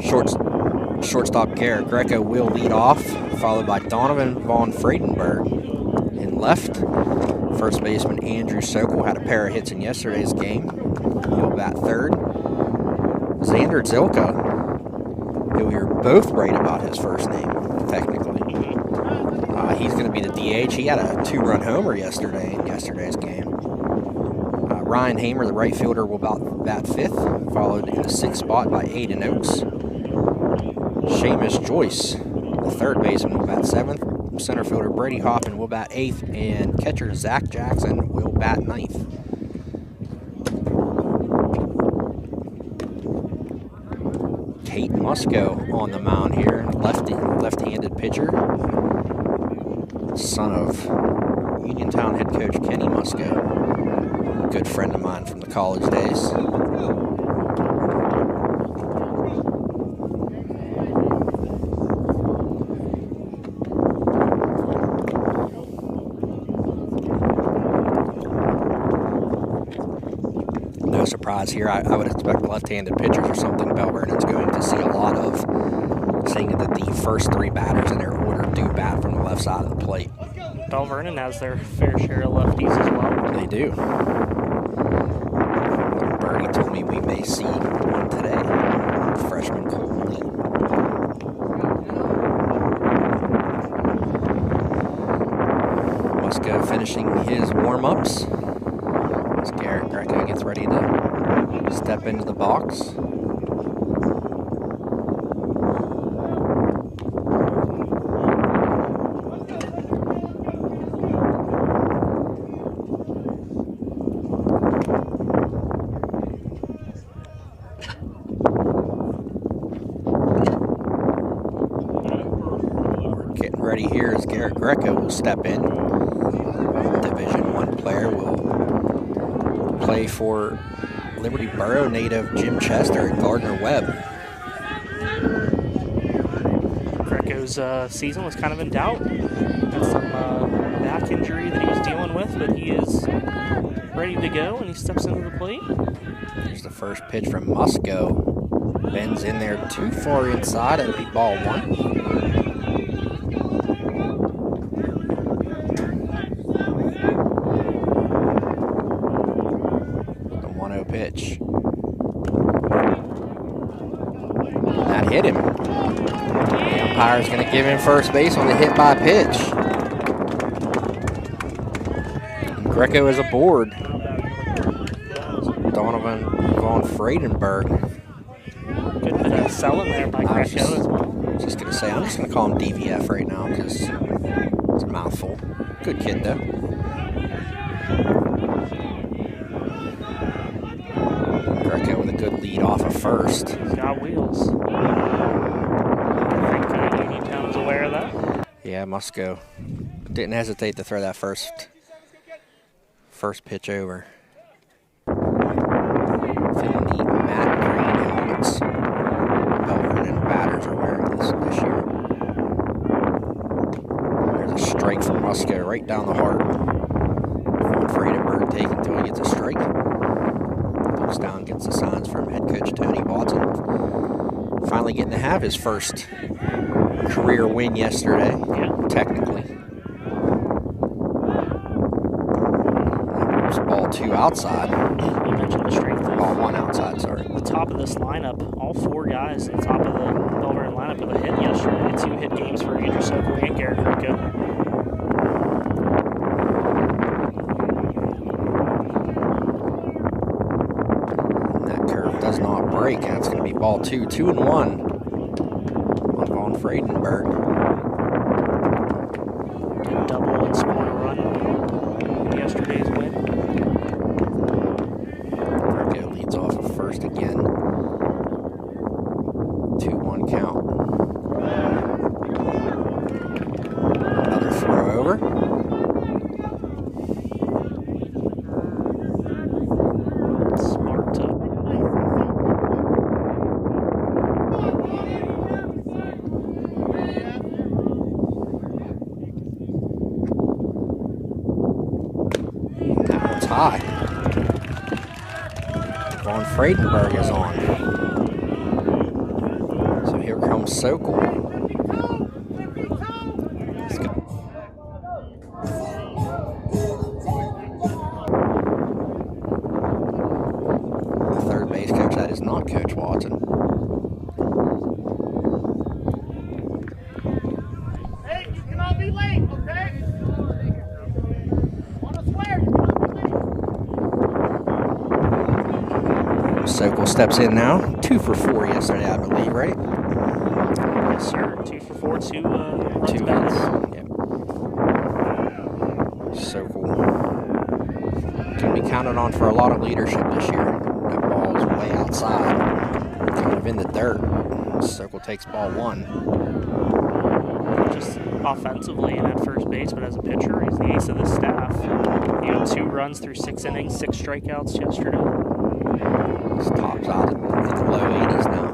Shortstop Garrett Greco will lead off, followed by Donovan Von Friedenberg. In left, first baseman Andrew Sokol had a pair of hits in yesterday's game. He'll bat third. Xander Zilka, who we were both right about his first name, technically. He's going to be the DH. He had a 2-run homer yesterday in yesterday's game. Ryan Hamer, the right fielder, will bat fifth, followed in the sixth spot by Aiden Oakes. Seamus Joyce, the third baseman, will bat seventh. Center fielder Brady Hoffman will bat eighth, and catcher Zach Jackson will bat ninth. Tate Musco on the mound here, left-handed pitcher, son of Uniontown head coach Kenny Musco, good friend of mine from the college days. No surprise here. I would expect left-handed pitchers or something Belle Vernon's going to see a lot of, seeing that the first three batters in their order do bat from the left side of the plate. Belle Vernon has their fair share of lefties as well. They do. Bernie told me we may see one today. Freshman Cole Lee. Musco finishing his warm-ups as Garrett Greco gets ready to step into the box. Ready here as Garrett Greco will step in. Division I player will play for Liberty Borough native Jim Chester and Gardner Webb. Greco's season was kind of in doubt. Had some back injury that he was dealing with, but he is ready to go and he steps into the plate. Here's the first pitch from Musco. Bends in there too far inside. It'll be ball one. Pitch. That hit him. The umpire's going to give him first base on the hit by pitch. And Greco is aboard. Donovan Von Friedenberg. Good bit of selling there by Greco as well. Just going to say, I'm just going to call him DVF right now because it's a mouthful. Good kid though. Greco with a good lead off of first. He's got wheels. I think Uniontown is aware of that. Yeah, Musco didn't hesitate to throw that first pitch over. Feeling the matte green helmets Belle Vernon batters are wearing this year. There's a strike from Musco right down the heart. Von Friedenberg taking till he gets a strike. Looks down, gets the signs from head coach Tony Watson. Finally getting to have his first career win yesterday, technically. There's ball two outside. You mentioned the strength of ball one outside, sorry. The top of this lineup, all four guys at the top of the Belle Vernon lineup with a hit yesterday. 2 hit games for Andrew Sokol and Garrett Greco. Does not break. That's going to be ball two. 2-1 on Von Friedenberg. Did double and scored a run in yesterday's win. Greco leads off at first again. 2-1 count. Another throw over. High. Von Friedenberg is on. comes Sokol. The third base coach, that is not Coach Watson. Hey, you cannot be late, okay? On a square, you cannot be late. Sokol steps in now. 2 for 4 yesterday, I believe, right? Yes, sir. 2 for 4, 2 runs 2 batted. hits. Yep. Sokol can be counted on for a lot of leadership this year. That ball's way outside, kind of in the dirt. Sokol takes ball 1. Just offensively and at first base, but as a pitcher, he's the ace of the staff. He had 2 runs through 6 innings, 6 strikeouts yesterday. His top's out in the low 80s now.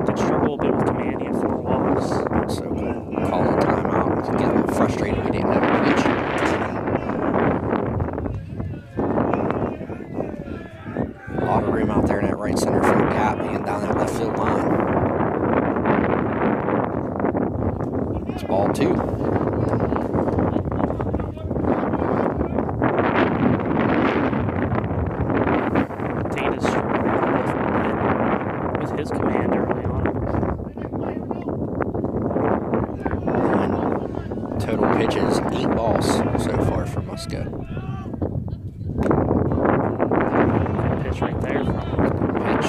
Did struggle a bit with command. He had 4 walks. Sokol calls a timeout. He's getting a little frustrated we didn't have a pitch. A lot of room out there in that right center field gap and down that left field line. It's ball 2. Tate is struggling with his command early on. 9 total pitches, 8 balls so far for Musco. Good pitch right there from him. Pitch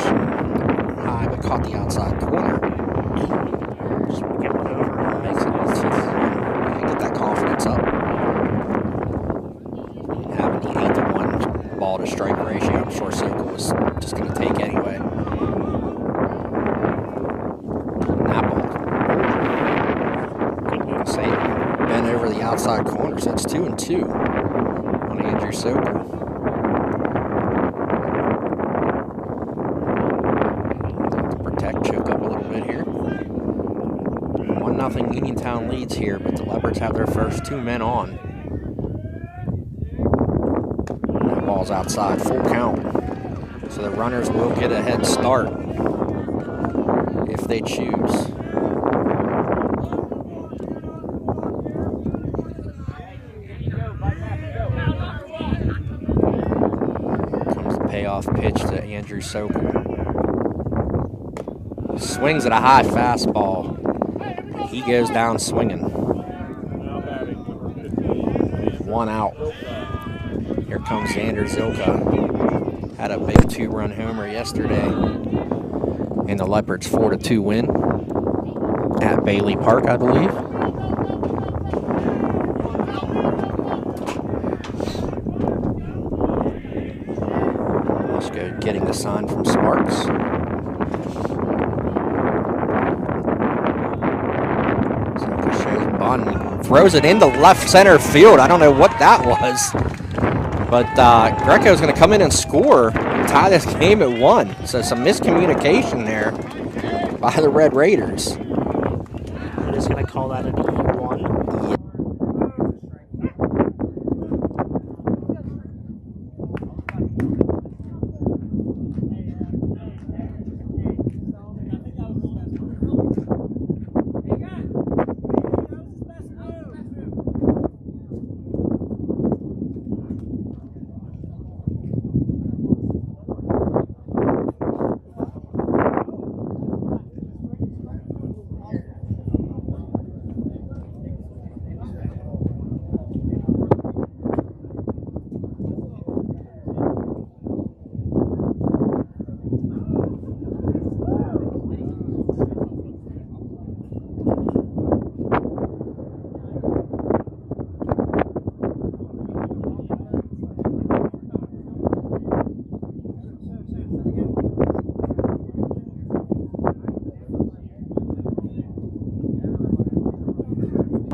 high, but caught the outside corner. Just want to get one over. Makes it 2-1. Get that confidence up. Having the 8-to-1 ball to strike ratio, I'm sure Sokol was just going to take anyway. That ball, Good move. say, bent over the outside corner, so it's 2-2 on Andrew Sokol. Protect, choke up a little bit here. 1-0 Uniontown leads here, but the Leopards have their first 2 men on. That ball's outside, full count. So the runners will get a head start if they choose. Comes the payoff pitch to Andrew Sokol. Swings at a high fastball. He goes down swinging. 1 out. Here comes Xander Zilka. Had a big 2-run homer yesterday. And the Leopards 4-2 win at Bailey Park, I believe. Let's go getting the sign from Sparks. Throws it into left center field. I don't know what that was. But Greco's going to come in and score, tie this game at 1. So some miscommunication there by the Red Raiders. I'm just going to call that an E1.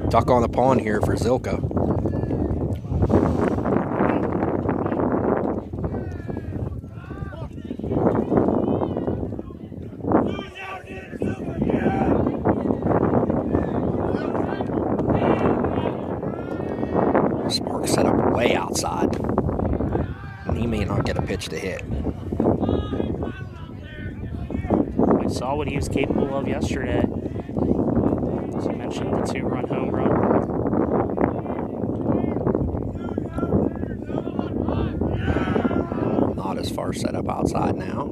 Duck on the pond here for Zilka. Sparks set up way outside. And he may not get a pitch to hit. Nice saw what he was capable of yesterday. As you mentioned, the 2-run home run. Not as far set up outside now.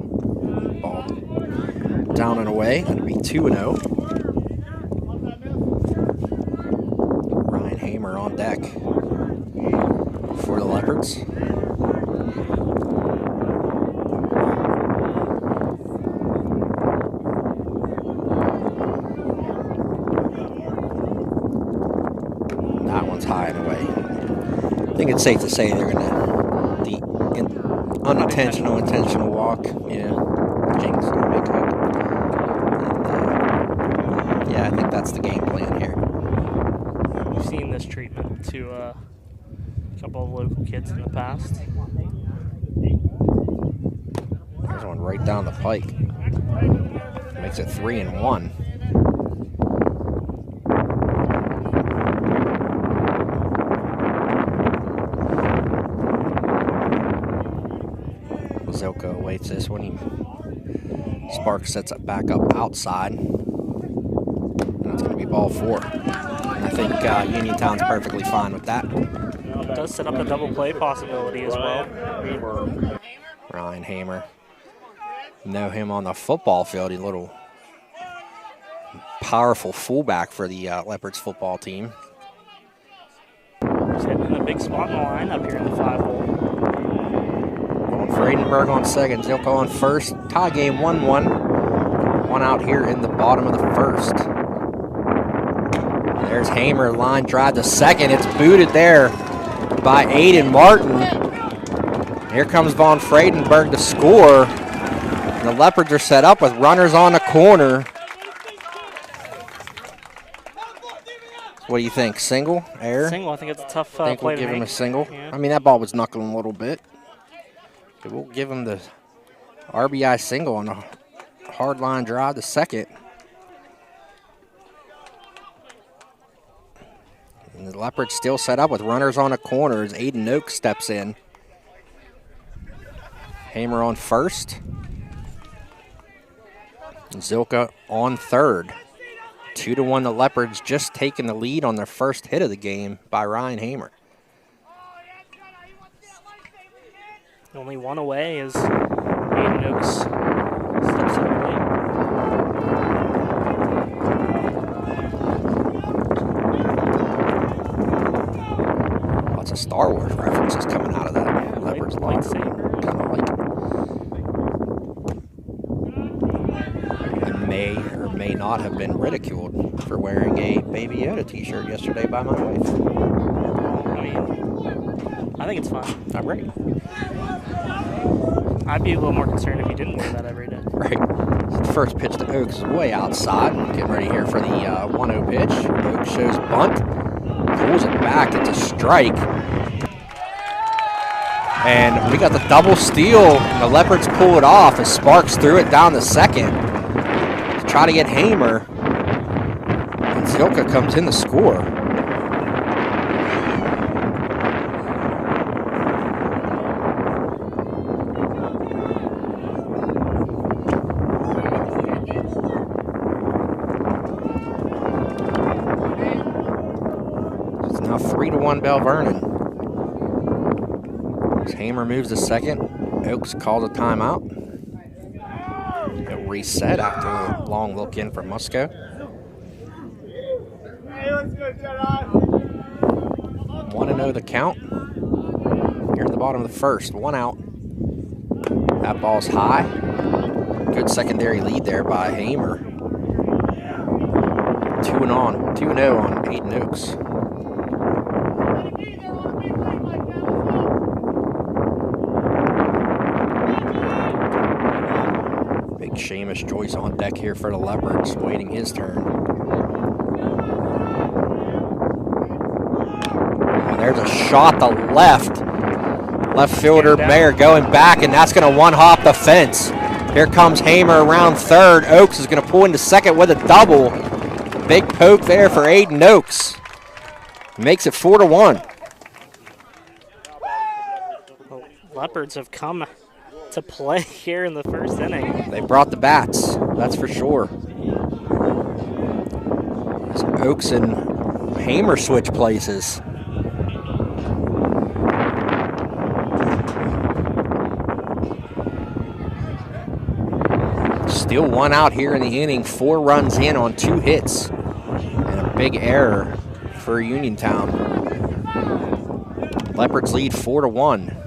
Ball down and away. Going to be 2-0. Ryan Hamer on deck for the Leopards. That one's high and away. I think it's safe to say they're going to unintentional, intentional walk. Yeah, Jinx gonna make hook. And, yeah, I think that's the game plan here. We've seen this treatment to a couple of local kids in the past. There's one right down the pike. Makes it 3-1. Zilka awaits this one. Sparks sets it back up outside. And it's going to be ball 4. And I think Uniontown's perfectly fine with that. It does set up a double play possibility as well. Ryan Hamer. Know him on the football field. He's a little powerful fullback for the Leopards football team. He's hitting in a big spot in the line up here in the 5-hole. Friedenberg on second, Zilka on first. Tie game 1-1. One out here in the bottom of the first. There's Hamer, line drive to second. It's booted there by Aiden Martin. Here comes Von Friedenberg to score. And the Leopards are set up with runners on the corner. What do you think? Single? Air? Single, I think it's a tough I think play we'll give to him make. a single. Yeah. I mean, that ball was knuckling a little bit. But we'll give him the RBI single on a hard line drive to second. And the Leopards still set up with runners on the corner as Aiden Oaks steps in. Hamer on first. Zilka on third. 2-1 the Leopards, just taking the lead on their first hit of the game by Ryan Hamer. Only one away as Aiden Oaks steps up late. Lots of Star Wars references coming out of that Leopards locker room. Kind of like it. I may or may not have been ridiculed for wearing a Baby Yoda t-shirt yesterday by my wife. I mean, I think it's fun. I'm ready. I'd be a little more concerned if you didn't wear that every day. Right. The first pitch to Oaks is way outside. Getting ready here for the 1-0 pitch. Oaks shows bunt. Pulls it back. It's a strike. And we got the double steal. And the Leopards pull it off as Sparks threw it down the second to try to get Hamer. And Zilka comes in to score. Now 3-1 Belle Vernon. As Hamer moves to second, Oaks calls a timeout. It'll reset after a long look in from Musco. Hey, let's go, Jedi. 1-0 the count. Here in the bottom of the first, one out. That ball's high. Good secondary lead there by Hamer. 2-0 on Aiden Oaks. Big Seamus Joyce on deck here for the Leopards, waiting his turn. And there's a shot to left. Left fielder Mayer going back, and that's going to one-hop the fence. Here comes Hamer around third. Oaks is going to pull into second with a double. Big poke there for Aiden Oaks. Makes it 4-1. The Leopards have come to play here in the first inning. They brought the bats, that's for sure. As Oaks and Hamer switch places. Still one out here in the inning, 4 runs in on 2 hits. And a big error for Uniontown. Leopards lead 4-1.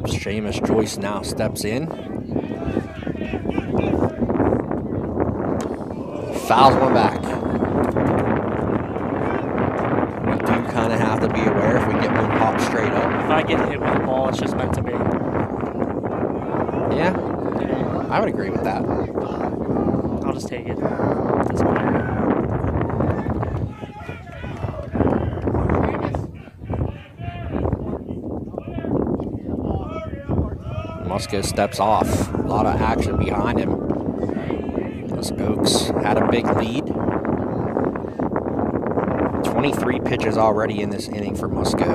Seamus Joyce now steps in. Fouls one back. We do kind of have to be aware if we get one pop straight up. If I get hit with a ball, it's just meant to be. Yeah, I would agree with that. I'll just take it. At this point. Musco steps off. A lot of action behind him. As Oaks had a big lead. 23 pitches already in this inning for Musco.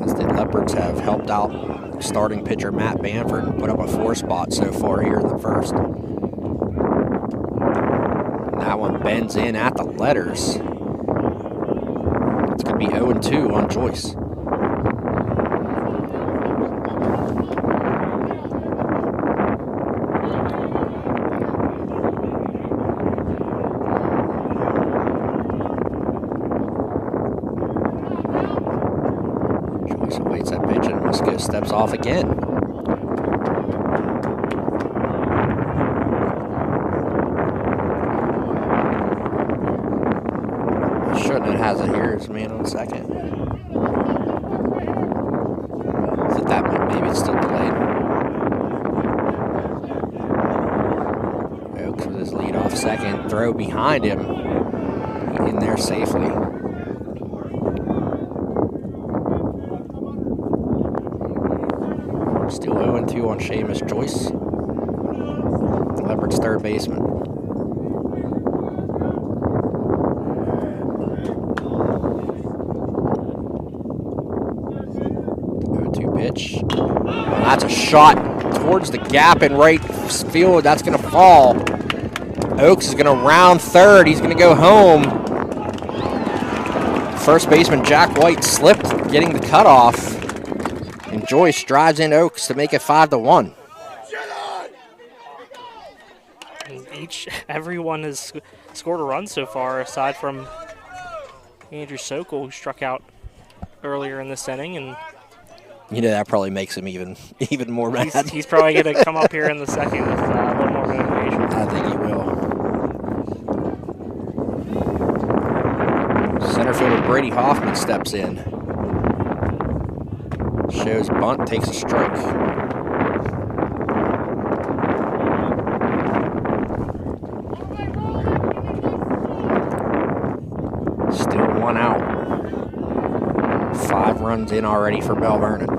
As the Leopards have helped out starting pitcher Matt Bamford and put up a 4 spot so far here in the first. And that one bends in at the letters. It's going to be 0-2 on Joyce. Steps off again. Shouldn't have has it here as man on second. Is it that maybe it's still delayed? Oaks with his lead off second. Throw behind him. In there safely. Still 0-2 on Seamus Joyce. Leopards third baseman. 0-2 pitch. Well, that's a shot towards the gap in right field. That's going to fall. Oaks is going to round third. He's going to go home. First baseman Jack White slipped getting the cutoff. And Joyce drives in Oaks to make it 5-1. Everyone has scored a run so far, aside from Andrew Sokol, who struck out earlier in this inning, and you know that probably makes him even more mad. He's probably going to come up here in the second with a little more motivation. I think he will. Center fielder Brady Hoffman steps in. Shows bunt, takes a strike. Still one out. 5 runs in already for Belle Vernon.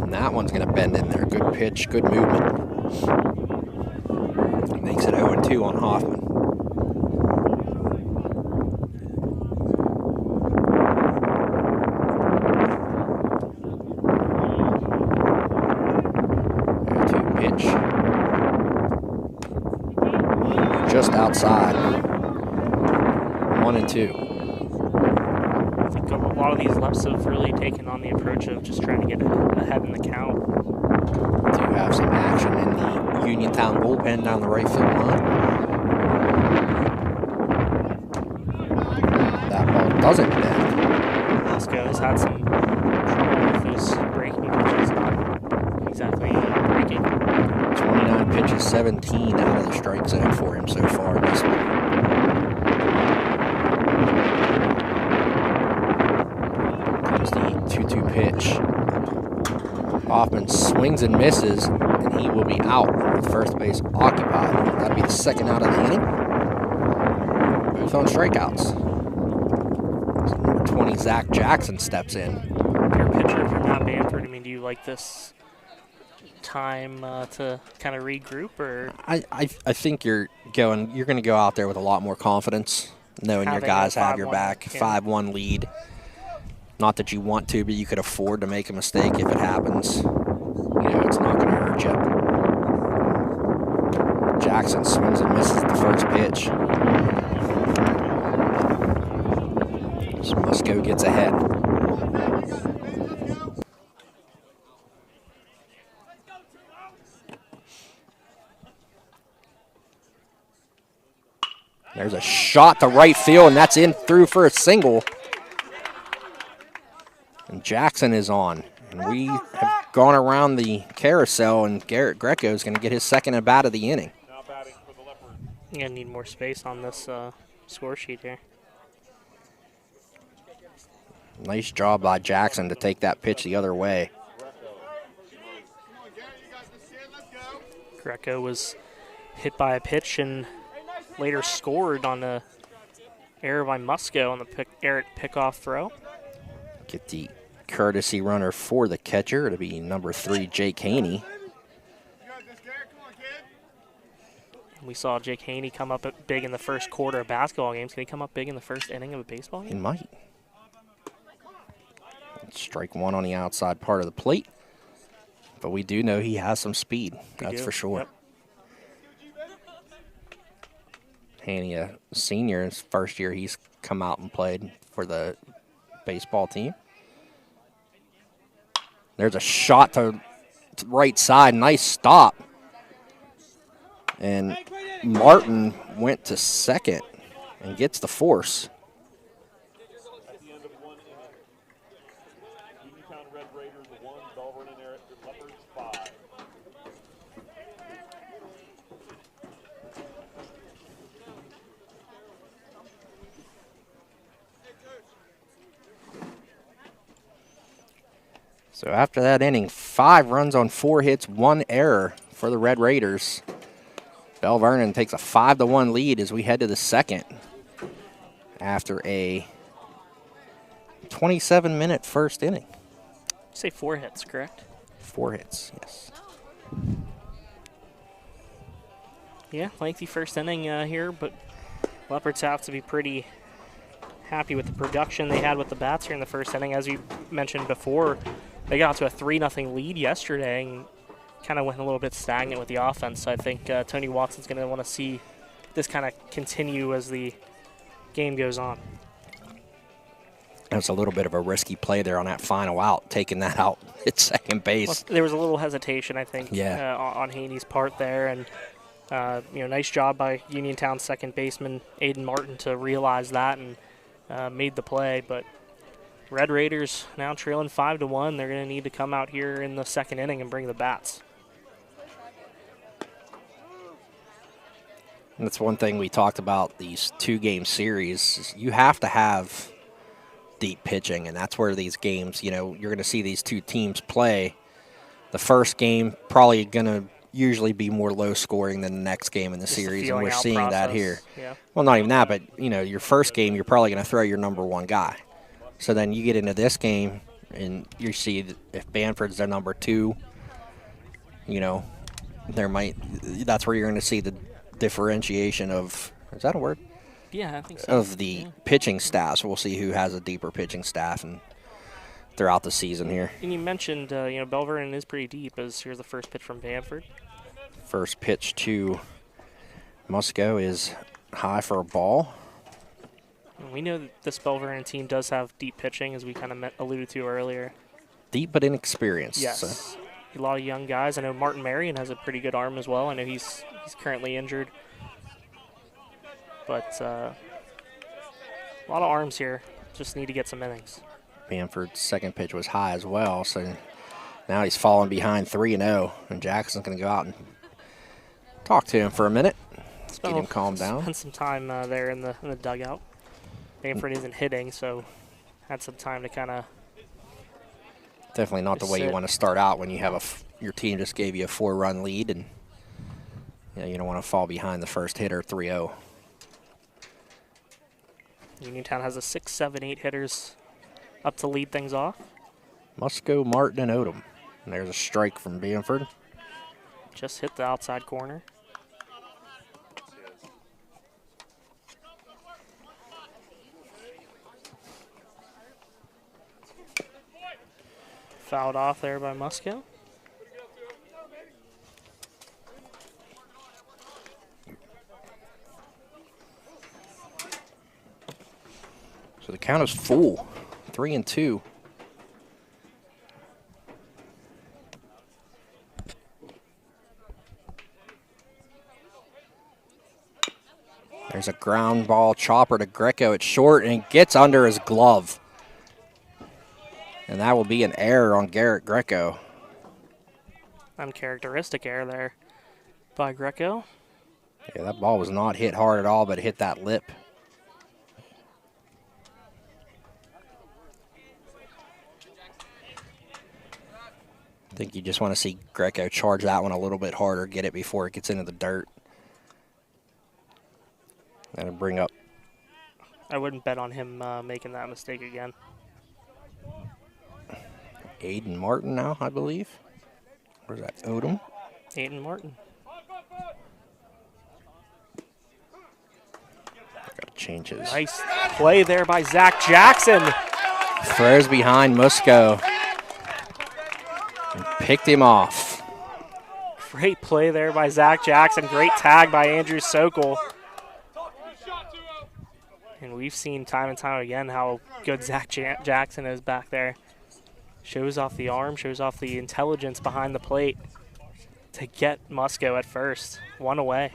And that one's going to bend in there. Good pitch, good movement. He makes it 0-2 on Hoffman. Just outside. 1-2. I think a lot of these leps have really taken on the approach of just trying to get ahead in the count. Do have some action in the Uniontown bullpen down the right field line. That ball doesn't bend. Musco has had some trouble with those breaking pitches, not exactly breaking. 29 pitches, 17 out of the strike zone for him so far in this one. Comes the 2-2 pitch. Hoffman swings and misses, and he will be out with first base occupied. That'll be the second out of the inning. Both on strikeouts. So number 20, Zach Jackson steps in. Your pitcher from Matt Bamford, I mean, do you like this time to kind of regroup, or I think you're going to go out there with a lot more confidence, knowing your Having a guys have your 5-1 back. yeah. 5-1 lead. Not that you want to, but you could afford to make a mistake if it happens. It's not going to hurt you. Jackson swings and misses the first pitch. So Musco gets ahead. There's a shot to right field, and that's in through for a single. And Jackson is on. And we have gone around the carousel, and Garrett Greco is going to get his second at bat of the inning. Now batting for the Leopards. you're going to need more space on this score sheet here. Nice job by Jackson to take that pitch the other way. Greco was hit by a pitch and later scored on the error by Musco on the pickoff throw. Get the courtesy runner for the catcher. It'll be number 3, Jake Haney. We saw Jake Haney come up big in the first quarter of basketball games. Can he come up big in the first inning of a baseball He game? might. Strike one on the outside part of the plate. But we do know he has some speed. That's for sure. Yep. Haney, a senior, his first year he's come out and played for the baseball team. There's a shot to right side. Nice stop. And Martin went to second and gets the force. At the end of one inning, Uniontown Red Raiders 1, Belle Vernon Leopards 5. So after that inning, 5 runs on 4 hits, 1 error for the Red Raiders. Belle Vernon takes a 5-1 lead as we head to the second after a 27-minute first inning. You say 4 hits, correct? 4 hits, yes. Yeah, lengthy first inning here, but Leopards have to be pretty happy with the production they had with the bats here in the first inning. As you mentioned before, they got to a 3-0 lead yesterday and kind of went a little bit stagnant with the offense. So I think Tony Watson's going to want to see this kind of continue as the game goes on. That was a little bit of a risky play there on that final out, taking that out at second base. Well, there was a little hesitation, I think, Yeah. on Haney's part there. And, nice job by Uniontown second baseman Aiden Martin to realize that and made the play. But Red Raiders now trailing 5-1. They're going to need to come out here in the second inning and bring the bats. And that's one thing we talked about these 2-game series. Is you have to have deep pitching, and that's where these games, you're going to see these 2 teams play. The first game probably going to usually be more low scoring than the next game in the series, and we're seeing that here. Yeah. Well, not even that, but your first game, you're probably going to throw your number 1 guy. So then you get into this game, and you see that if Bamford's their number 2, that's where you're going to see the differentiation of, is that a word? Yeah, I think so. Of the pitching staffs. We'll see who has a deeper pitching staff and throughout the season here. And you mentioned, Belle Vernon is pretty deep, as here's the first pitch from Bamford. First pitch to Musco is high for a ball. And we know that this Belle Vernon team does have deep pitching, as we kind of alluded to earlier. Deep but inexperienced. Yes. So. A lot of young guys. I know Martin Marion has a pretty good arm as well. I know he's currently injured. But a lot of arms here. Just need to get some innings. Bamford's second pitch was high as well, so now he's falling behind 3-0, and Jackson's going to go out and talk to him for a minute, get him calmed down. Spend some time there in the dugout. Bamford isn't hitting, so had some time to kind of definitely not the way you want to start out when you have your team just gave you a 4-run lead, and you don't want to fall behind the first hitter 3-0. Uniontown has a 6, 7, 8 hitters up to lead things off. Musco, Martin, and Odom. And there's a strike from Bamford. Just hit the outside corner. Fouled off there by Musco. So the count is full, 3-2. There's a ground ball chopper to Greco. It's short and it gets under his glove. And that will be an error on Garrett Greco. Uncharacteristic error there by Greco. Yeah, that ball was not hit hard at all, but it hit that lip. I think you just want to see Greco charge that one a little bit harder, get it before it gets into the dirt. That'll bring up. I wouldn't bet on him making that mistake again. Aiden Martin now, I believe. Where's that? Odom? Aiden Martin. Got to change his. Nice play there by Zach Jackson. Throws behind Musco. And picked him off. Great play there by Zach Jackson. Great tag by Andrew Sokol. And we've seen time and time again how good Zach Jackson is back there. Shows off the arm, shows off the intelligence behind the plate to get Musco at first. One away.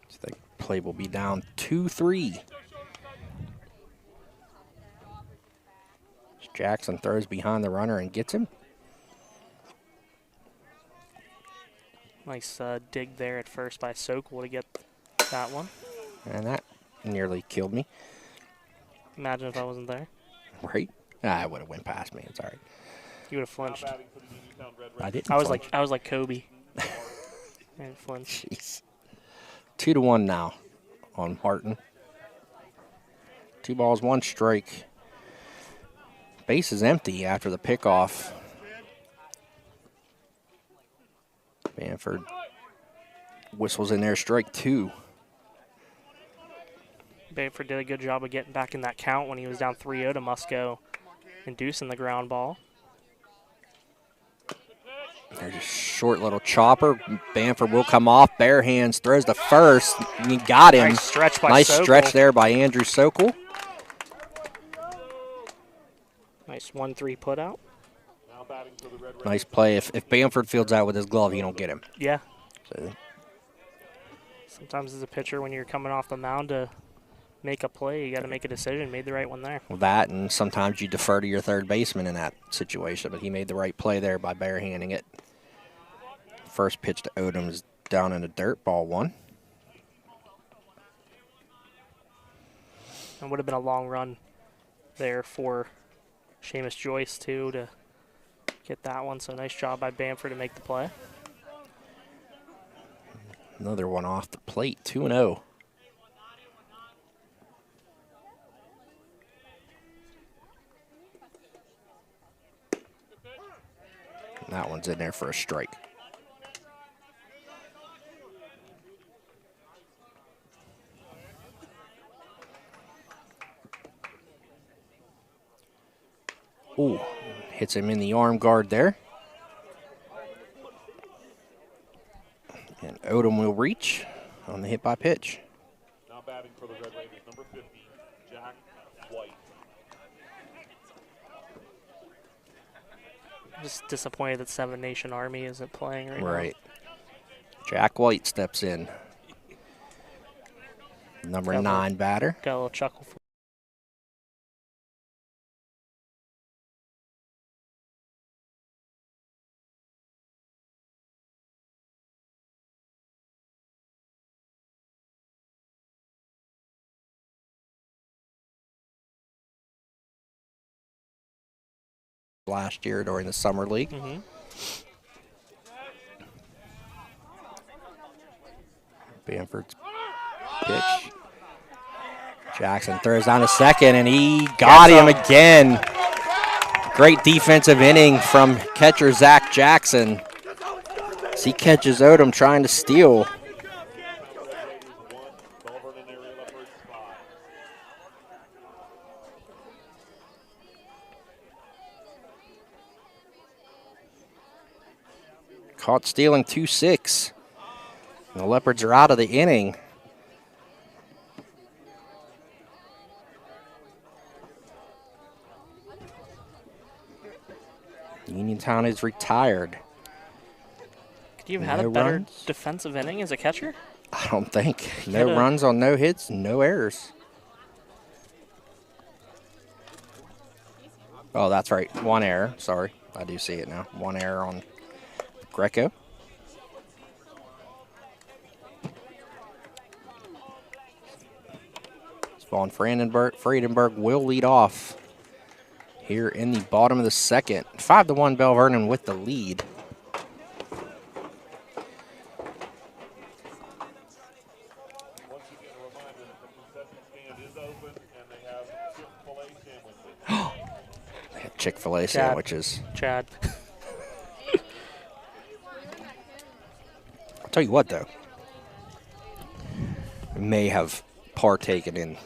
So the play will be down 2-3. Jackson throws behind the runner and gets him. Nice dig there at first by Sokol to get that one. And that nearly killed me. Imagine if I wasn't there. Right? I would have went past me. It's all right. You would have flinched. I didn't. I was flinch. like Kobe. I didn't flinch. Jeez. 2-1 now on Martin. 2 balls, 1 strike. Base is empty after the pickoff. Bamford whistles in there, strike 2. Bamford did a good job of getting back in that count when he was down 3-0 to Musco, inducing the ground ball. There's a short little chopper. Bamford will come off. Bare hands, throws the first. You got him. Nice stretch by Nice Sokol. stretch there by Andrew Sokol. Nice 1-3 put out. Nice play. If Bamford fields out with his glove, you don't get him. Yeah. So, Sometimes as a pitcher, when you're coming off the mound to make a play, you got to make a decision. Made the right one there. well, that, and sometimes you defer to your third baseman in that situation, but he made the right play there by barehanding it. First pitch to Odom is down in the dirt, ball 1. It would have been a long run there for Seamus Joyce, too, to get that one. So nice job by Bamford to make the play. Another one off the plate, 2-0. That one's in there for a strike. Ooh, hits him in the arm guard there. And Odom will reach on the hit by pitch. Now batting for the Red Raiders, number 50, Jack White. Just disappointed that Seven Nation Army isn't playing right now. Right. Jack White steps in. Number 9 batter. Got a little chuckle from last year during the summer league. Mm-hmm. Bamford's pitch. Jackson throws down a second, and he got him again. Great defensive inning from catcher Zach Jackson. As he catches Odom trying to steal. Caught stealing 2-6. The Leopards are out of the inning. Uniontown is retired. Could you have had a better defensive inning as a catcher? I don't think. No runs on no hits, no errors. Oh, that's right. One error. Sorry. I do see it now. One error on Greco. Von Friedenberg will lead off here in the bottom of the second. 5-1 Belle Vernon with the lead. Once again, a reminder that the concession stand is open and they have Chick-fil-A sandwiches. They have Chick-fil-A sandwiches. Chad. I'll tell you what, though. We may have partaken in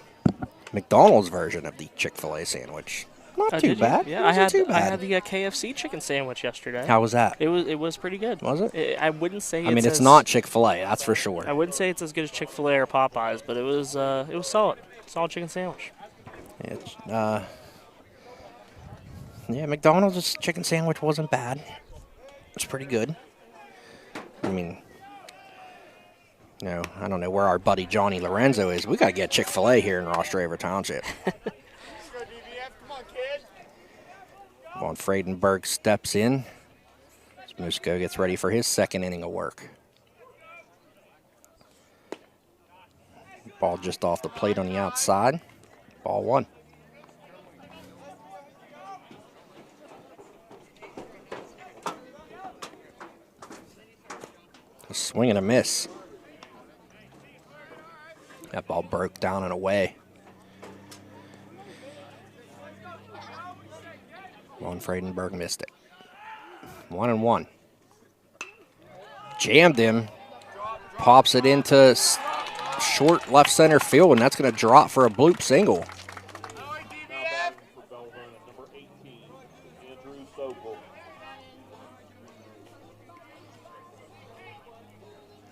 McDonald's version of the Chick-fil-A sandwich. Not too bad. Yeah, I had the KFC chicken sandwich yesterday. How was that? It was pretty good. Was it? I wouldn't say. I mean, it's not Chick-fil-A, that's for sure. I wouldn't say it's as good as Chick-fil-A or Popeyes, but it was solid. Solid chicken sandwich. Yeah, McDonald's chicken sandwich wasn't bad. It's pretty good. I mean, no, I don't know where our buddy Johnny Lorenzo is. We got to get Chick-fil-A here in Ross Draver Township. Von Friedenberg steps in. Musko gets ready for his second inning of work. Ball just off the plate on the outside. Ball one. A swing and a miss. That ball broke down and away. Von Friedenberg missed it. 1-1. Jammed him. Pops it into short left center field, and that's going to drop for a bloop single.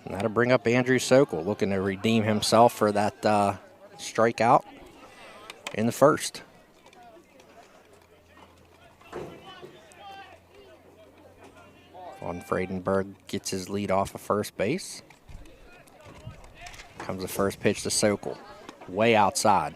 And that'll bring up Andrew Sokol, looking to redeem himself for that strikeout in the first. Von Friedenberg gets his lead off of first base. Comes the first pitch to Sokol, way outside.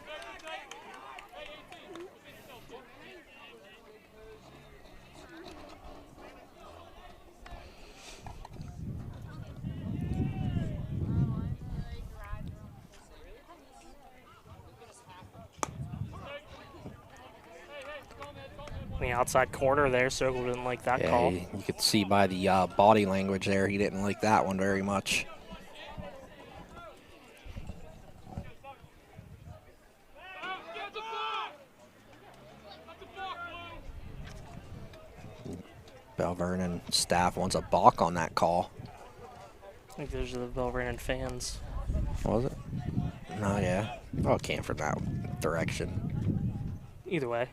The outside corner there, Sokol didn't like that call. You could see by the body language there, he didn't like that one very much. Belle Vernon staff wants a balk on that call. I think those are the Belle Vernon fans. Was it? No, yeah. Oh, it came from that direction. Either way.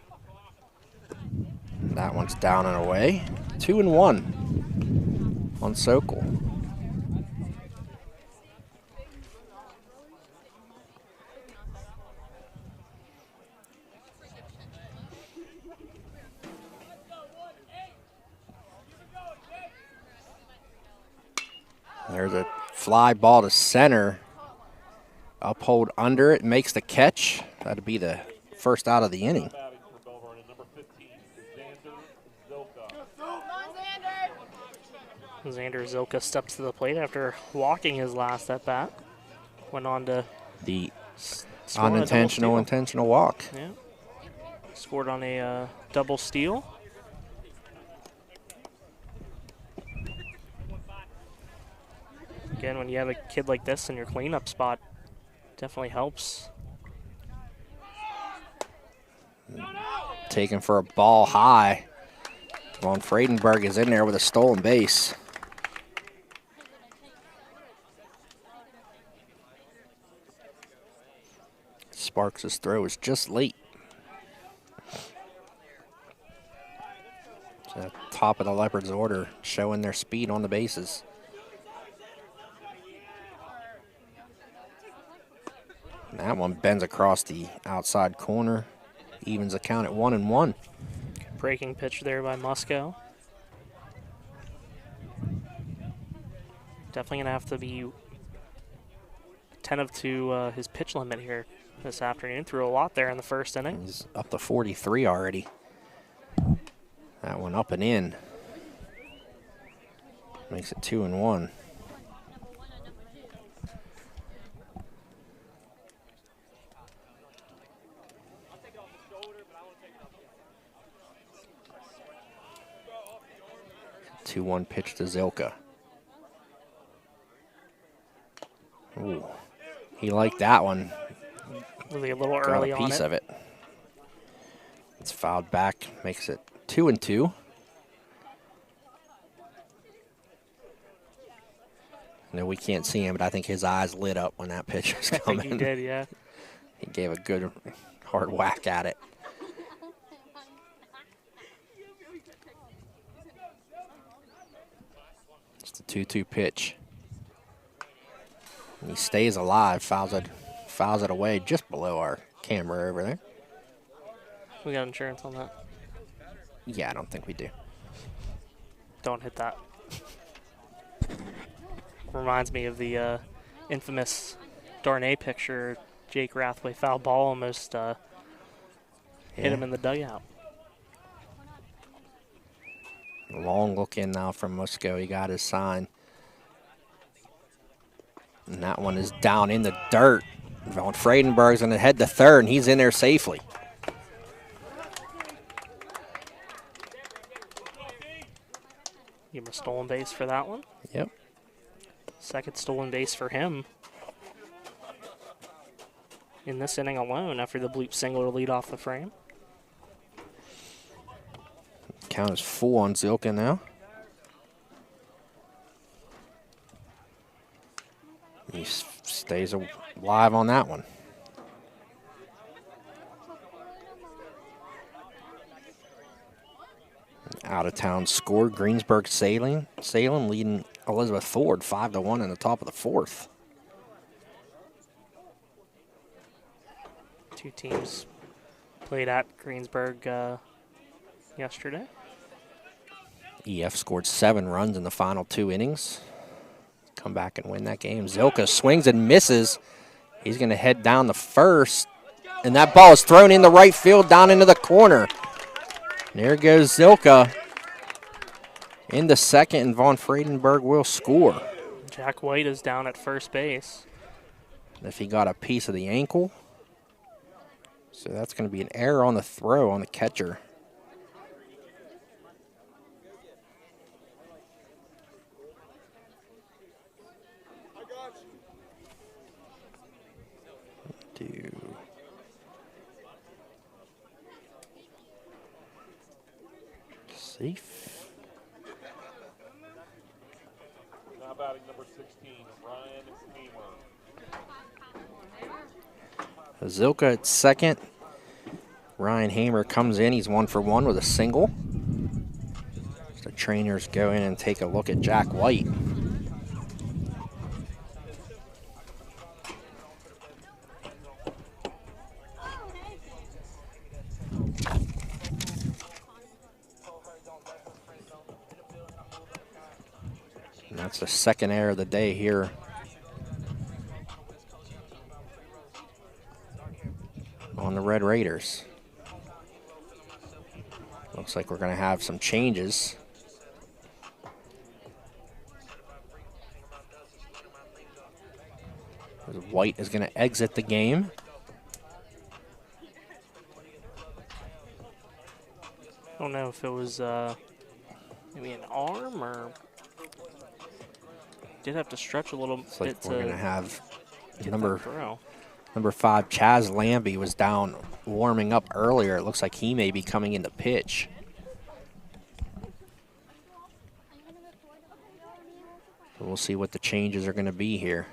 That one's down and away. 2-1 on Sokol. There's a fly ball to center. Uphold under it, makes the catch. That'd be the first out of the inning. Xander Zilka steps to the plate after walking his last at bat. Went on to the unintentional intentional walk. Yeah. Scored on a double steal. Again, when you have a kid like this in your cleanup spot, definitely helps. taken for a ball high. Von Friedenberg is in there with a stolen base. Sparks' throw is just late. So top of the Leopards order, showing their speed on the bases. And that one bends across the outside corner. Evens the count at 1-1. Breaking pitch there by Musco. Definitely going to have to be attentive to his pitch limit here this afternoon. Threw a lot there in the first inning. He's up to 43 already. That one up and in. Makes it 2-1. Two-one pitch to Zilka. Ooh, he liked that one. Really a little Got early a on piece it. of it. It's fouled back, makes it 2-2. No, we can't see him, but I think his eyes lit up when that pitch was I think coming. he did, yeah. He gave a good hard whack at it. It's a 2-2 pitch. And he stays alive, fouls it away just below our camera over there. We got insurance on that. Yeah, I don't think we do. Don't hit that. Reminds me of the infamous Darnay picture. Jake Rathway foul ball almost hit him in the dugout. Long look in now from Musco. He got his sign. And that one is down in the dirt. Von Friedenberg's going to head to third, and he's in there safely. Give him a stolen base for that one. Yep. Second stolen base for him in this inning alone after the bloop single to lead off the frame. Count is full on Zilka now. He stays alive on that one. Out of town score. Greensburg Salem leading Elizabeth Ford 5-1 in the top of the fourth. Two teams played at Greensburg yesterday. EF scored 7 runs in the final 2 innings. Come back and win that game. Zilka swings and misses. He's going to head down the first. And that ball is thrown in the right field down into the corner. There goes Zilka into second, and Von Friedenberg will score. Jack White is down at first base. If he got a piece of the ankle. So that's going to be an error on the throw on the catcher. Safe. Now batting number 16, Ryan Hamer. Zilka at second. Ryan Hamer comes in. He's 1 for 1 with a single. The trainers go in and take a look at Jack White. And that's the second error of the day here. On the Red Raiders. Looks like we're going to have some changes. White is going to exit the game. I don't know if it was maybe an arm or did have to stretch a little bit. We're going to have number 5 Chaz Lambie was down warming up earlier. It looks like he may be coming into pitch. So we'll see what the changes are going to be here.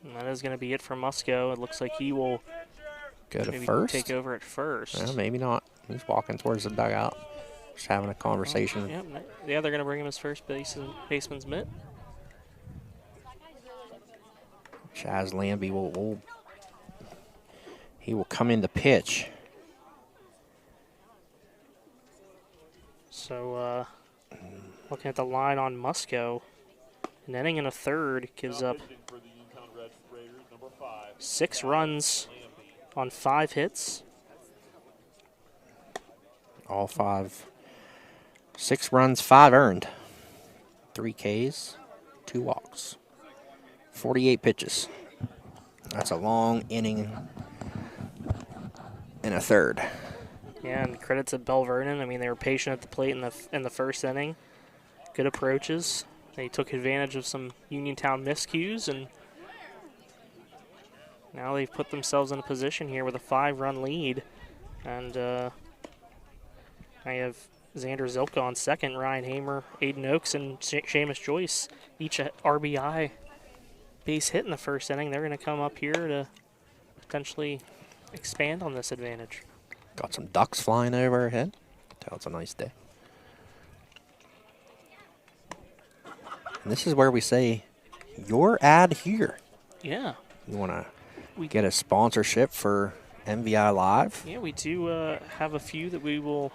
And that is going to be it for Musco. It looks like he will Go to maybe first. take over at first. Well, maybe not. He's walking towards the dugout, just having a conversation. Yeah, they're going to bring him his first baseman's mitt. Chaz Lambie will come into pitch. So, looking at the line on Musco, an inning and a third gives up 6 runs on 5 hits. All 5. 6 runs, 5 earned. 3 Ks, 2 walks. 48 pitches. That's a long inning and a third. Yeah, and credit to Belle Vernon. I mean, they were patient at the plate in the first inning. Good approaches. They took advantage of some Uniontown miscues, and now they've put themselves in a position here with a 5-run lead. And I have Xander Zilka on second, Ryan Hamer, Aiden Oakes, and Seamus Joyce, each at RBI base hit in the first inning. They're going to come up here to potentially expand on this advantage. Got some ducks flying overhead. Tell it's a nice day. And this is where we say, your ad here. Yeah. You want to get a sponsorship for MVI Live? Yeah, we do have a few that we will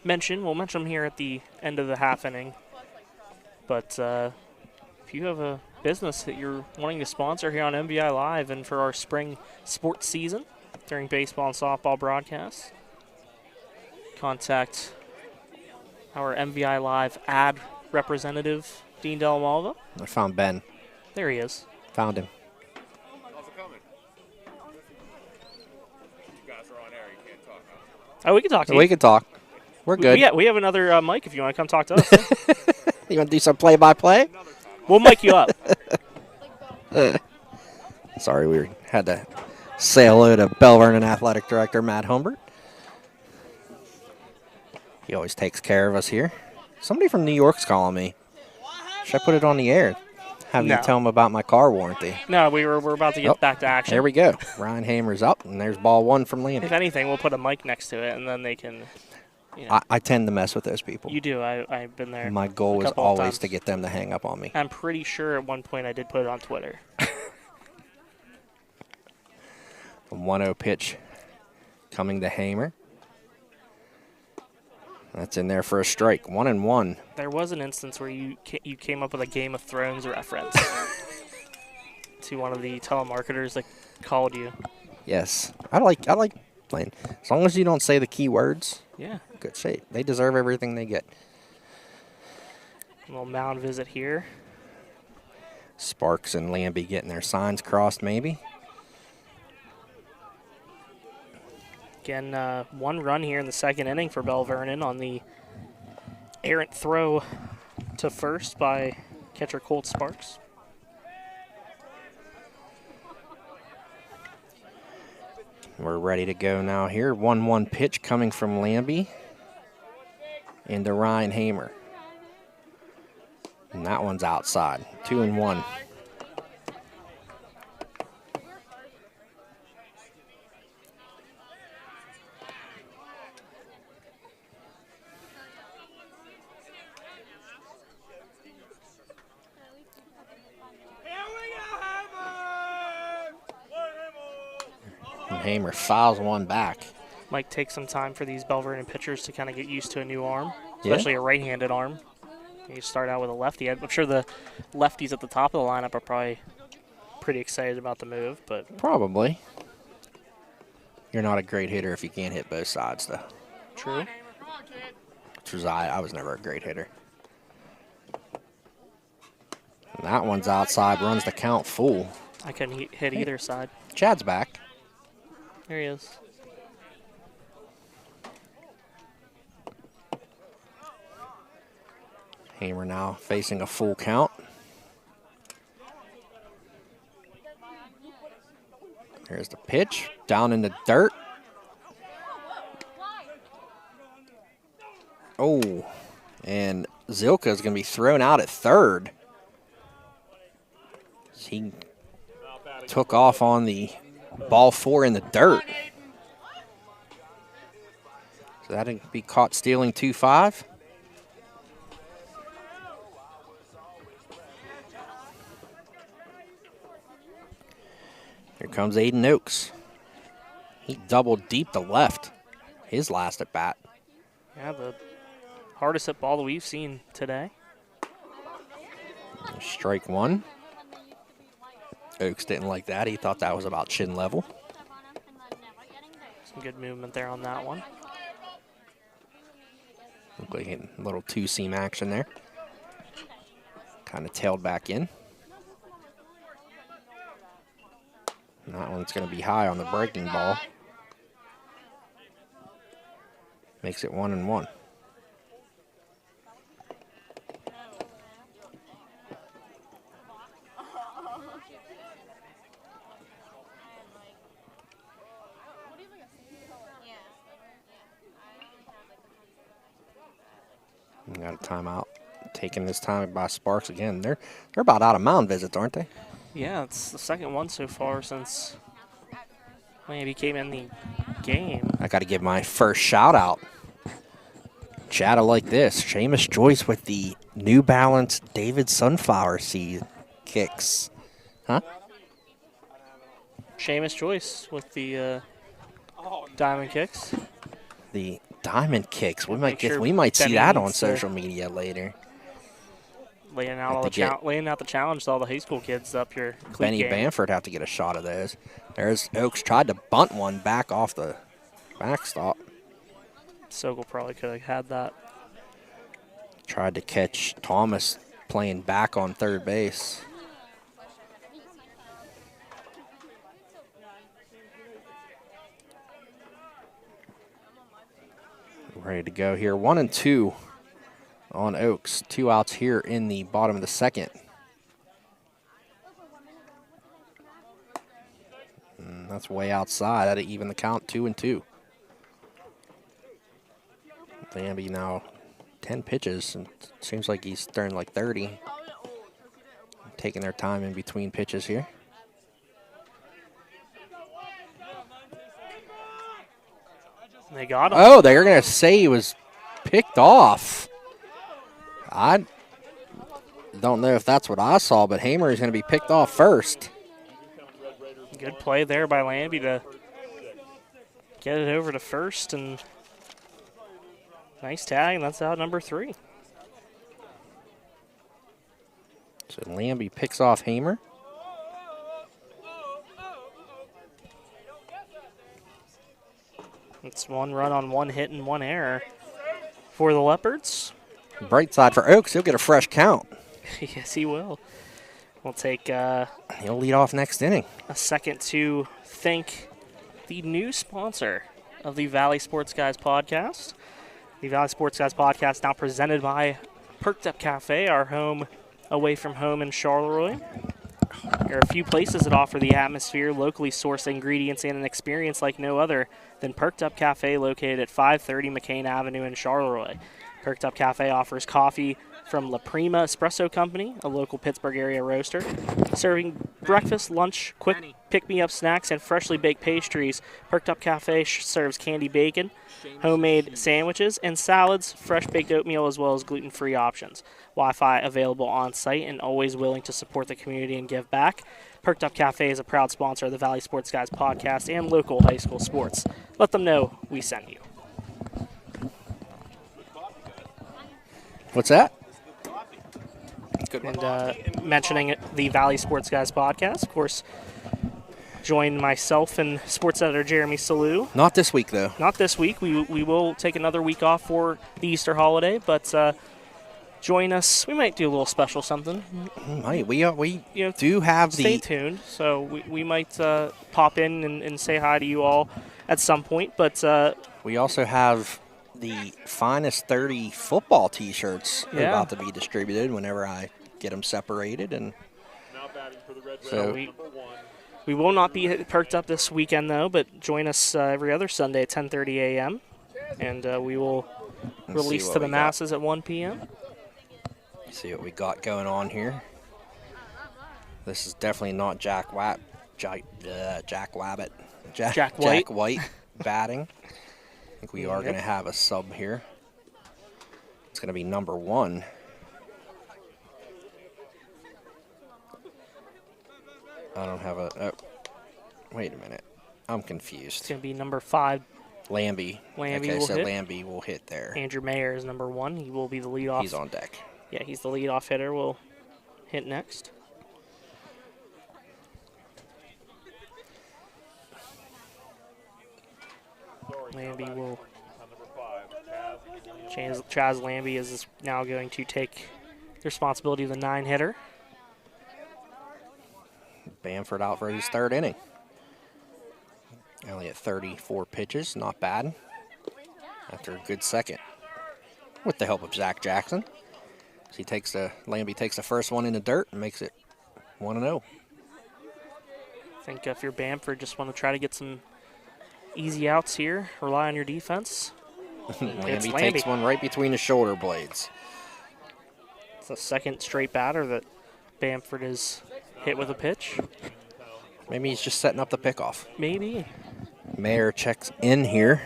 mention. We'll mention them here at the end of the half inning. But if you have a business that you're wanting to sponsor here on MVI Live and for our spring sports season during baseball and softball broadcasts, contact our MVI Live ad representative, Dean Delamalva. I found Ben. There he is. Found him. How's it coming? You guys are on air. You can't talk, huh? Oh, we can talk to you. We can talk. We're good. We have another mic if you want to come talk to us. You want to do some play-by-play? We'll mic you up. Sorry, we had to say hello to Belle Vernon Athletic Director Matt Humbert. He always takes care of us here. Somebody from New York's calling me. Should I put it on the air? Have you tell him about my car warranty? No, we're about to get back to action. There we go. Ryan Hamer's up, and there's ball 1 from Landon. If anything, we'll put a mic next to it, and then they can. You know, I tend to mess with those people. you do. I've been there. My goal is always to get them to hang up on me. I'm pretty sure at one point I did put it on Twitter. A 1-0 pitch coming to Hamer. That's in there for a strike. 1-1. There was an instance where you came up with a Game of Thrones reference to one of the telemarketers that called you. Yes. I like playing. As long as you don't say the key words. Yeah. Good shape. They deserve everything they get. A little mound visit here. Sparks and Lambie getting their signs crossed maybe. Again, 1 run here in the second inning for Belle Vernon on the errant throw to first by catcher Colt Sparks. We're ready to go now here. 1-1 pitch coming from Lambie into Ryan Hamer. And that one's outside. 2-1. Hamer fouls one back. Might take some time for these Belle Vernon pitchers to kind of get used to a new arm, especially a right-handed arm. You start out with a lefty. I'm sure the lefties at the top of the lineup are probably pretty excited about the move, but probably. You're not a great hitter if you can't hit both sides, though. True. Which was I was never a great hitter. And that one's outside, runs the count full. I couldn't hit either side. Chad's back. There he is. Hamer now facing a full count. There's the pitch, down in the dirt. Oh, and Zilka is going to be thrown out at third. He took off on the ball 4 in the dirt. So that'd be caught stealing 2-5. Here comes Aiden Oakes. He doubled deep to left his last at bat. Yeah, the hardest hit ball that we've seen today. Strike 1. Oakes didn't like that. He thought that was about chin level. Some good movement there on that one. Looked like a little two-seam action there. Kind of tailed back in. And that one's going to be high on the breaking ball. Makes it 1-1. Got a timeout taken this time by Sparks again. They're about out of mound visits, aren't they? Yeah, it's the second one so far since Miami came in the game. I got to give my first shout out. Chatta like this. Seamus Joyce with the New Balance David Sunflower Seed kicks. Huh? Seamus Joyce with the diamond kicks. The diamond kicks. We might Sure we might see Benny that on needs to- social media later. Laying out Have all to the get- laying out the challenge to all the high school kids up here. Benny Bamford have to get a shot of those. There's Oakes tried to bunt one back off the backstop. Sokol probably could have had that. Tried to catch Thomas playing back on third base. Ready to go here. 1-2 on Oakes. 2 outs here in the bottom of the second. And that's way outside. That'd even the count 2-2. Lambie now 10 pitches, and it seems like he's throwing like 30. Taking their time in between pitches here. They got him. Oh, they're going to say he was picked off. I don't know if that's what I saw, but Hamer is going to be picked off first. Good play there by Lambie to get it over to first, and nice tag, and that's out number 3. So Lambie picks off Hamer. It's 1 run on 1 hit and 1 error for the Leopards. Bright side for Oakes, he'll get a fresh count. Yes, he will. We'll take He'll lead off next inning. a second to thank the new sponsor of the Valley Sports Guys podcast. The Valley Sports Guys podcast now presented by Perked Up Cafe, our home away from home in Charleroi. There are a few places that offer the atmosphere, locally sourced ingredients, and an experience like no other than Perked Up Cafe, located at 530 McCain Avenue in Charleroi. Perked Up Cafe offers coffee from La Prima Espresso Company, a local Pittsburgh area roaster, serving breakfast, lunch, quick pick-me-up snacks, and freshly baked pastries. Perked Up Cafe serves candy bacon, homemade sandwiches, and salads, fresh baked oatmeal, as well as gluten-free options. Wi-Fi available on-site and always willing to support the community and give back. Perked Up Cafe is a proud sponsor of the Valley Sports Guys podcast and local high school sports. Let them know we sent you. What's that? And mentioning the Valley Sports Guys podcast, of course, join myself and sports editor Jeremy Salou. Not this week, though. Not this week. We will take another week off for the Easter holiday, but join us. We might do a little special something. We do have Stay tuned. So we might pop in and say hi to you all at some point. But we also have the finest 30 football T-shirts are about to be distributed whenever I get them separated, and Now batting for the Red So- Raiders, number 1. We will not be perked up this weekend, though, but join us every other Sunday at 10:30 a.m., and we will release to the masses at 1 p.m. See what we got going on here. This is definitely not Jack Wabbit. Jack White batting. I think we are going to have a sub here. It's going to be number 1. I don't have a... Oh, wait a minute. I'm confused. It's going to be number 5. Lambie. Okay, will so hit. Lambie will hit there. Andrew Mayer is number 1. He will be the leadoff. He's on deck. Yeah, he's the leadoff hitter. Will hit next. Lambie will... Chaz Lambie is now going to take the responsibility of the 9-hitter. Bamford out for his 3rd inning. Only at 34 pitches, not bad. After a good second, with the help of Zach Jackson. So Lambie takes the first one in the dirt and makes it 1-0. I think if you're Bamford, just want to try to get some easy outs here. Rely on your defense. Lambie takes one right between the shoulder blades. It's the 2nd straight batter that Bamford has hit with a pitch. Maybe he's just setting up the pickoff. Maybe. Mayer checks in here.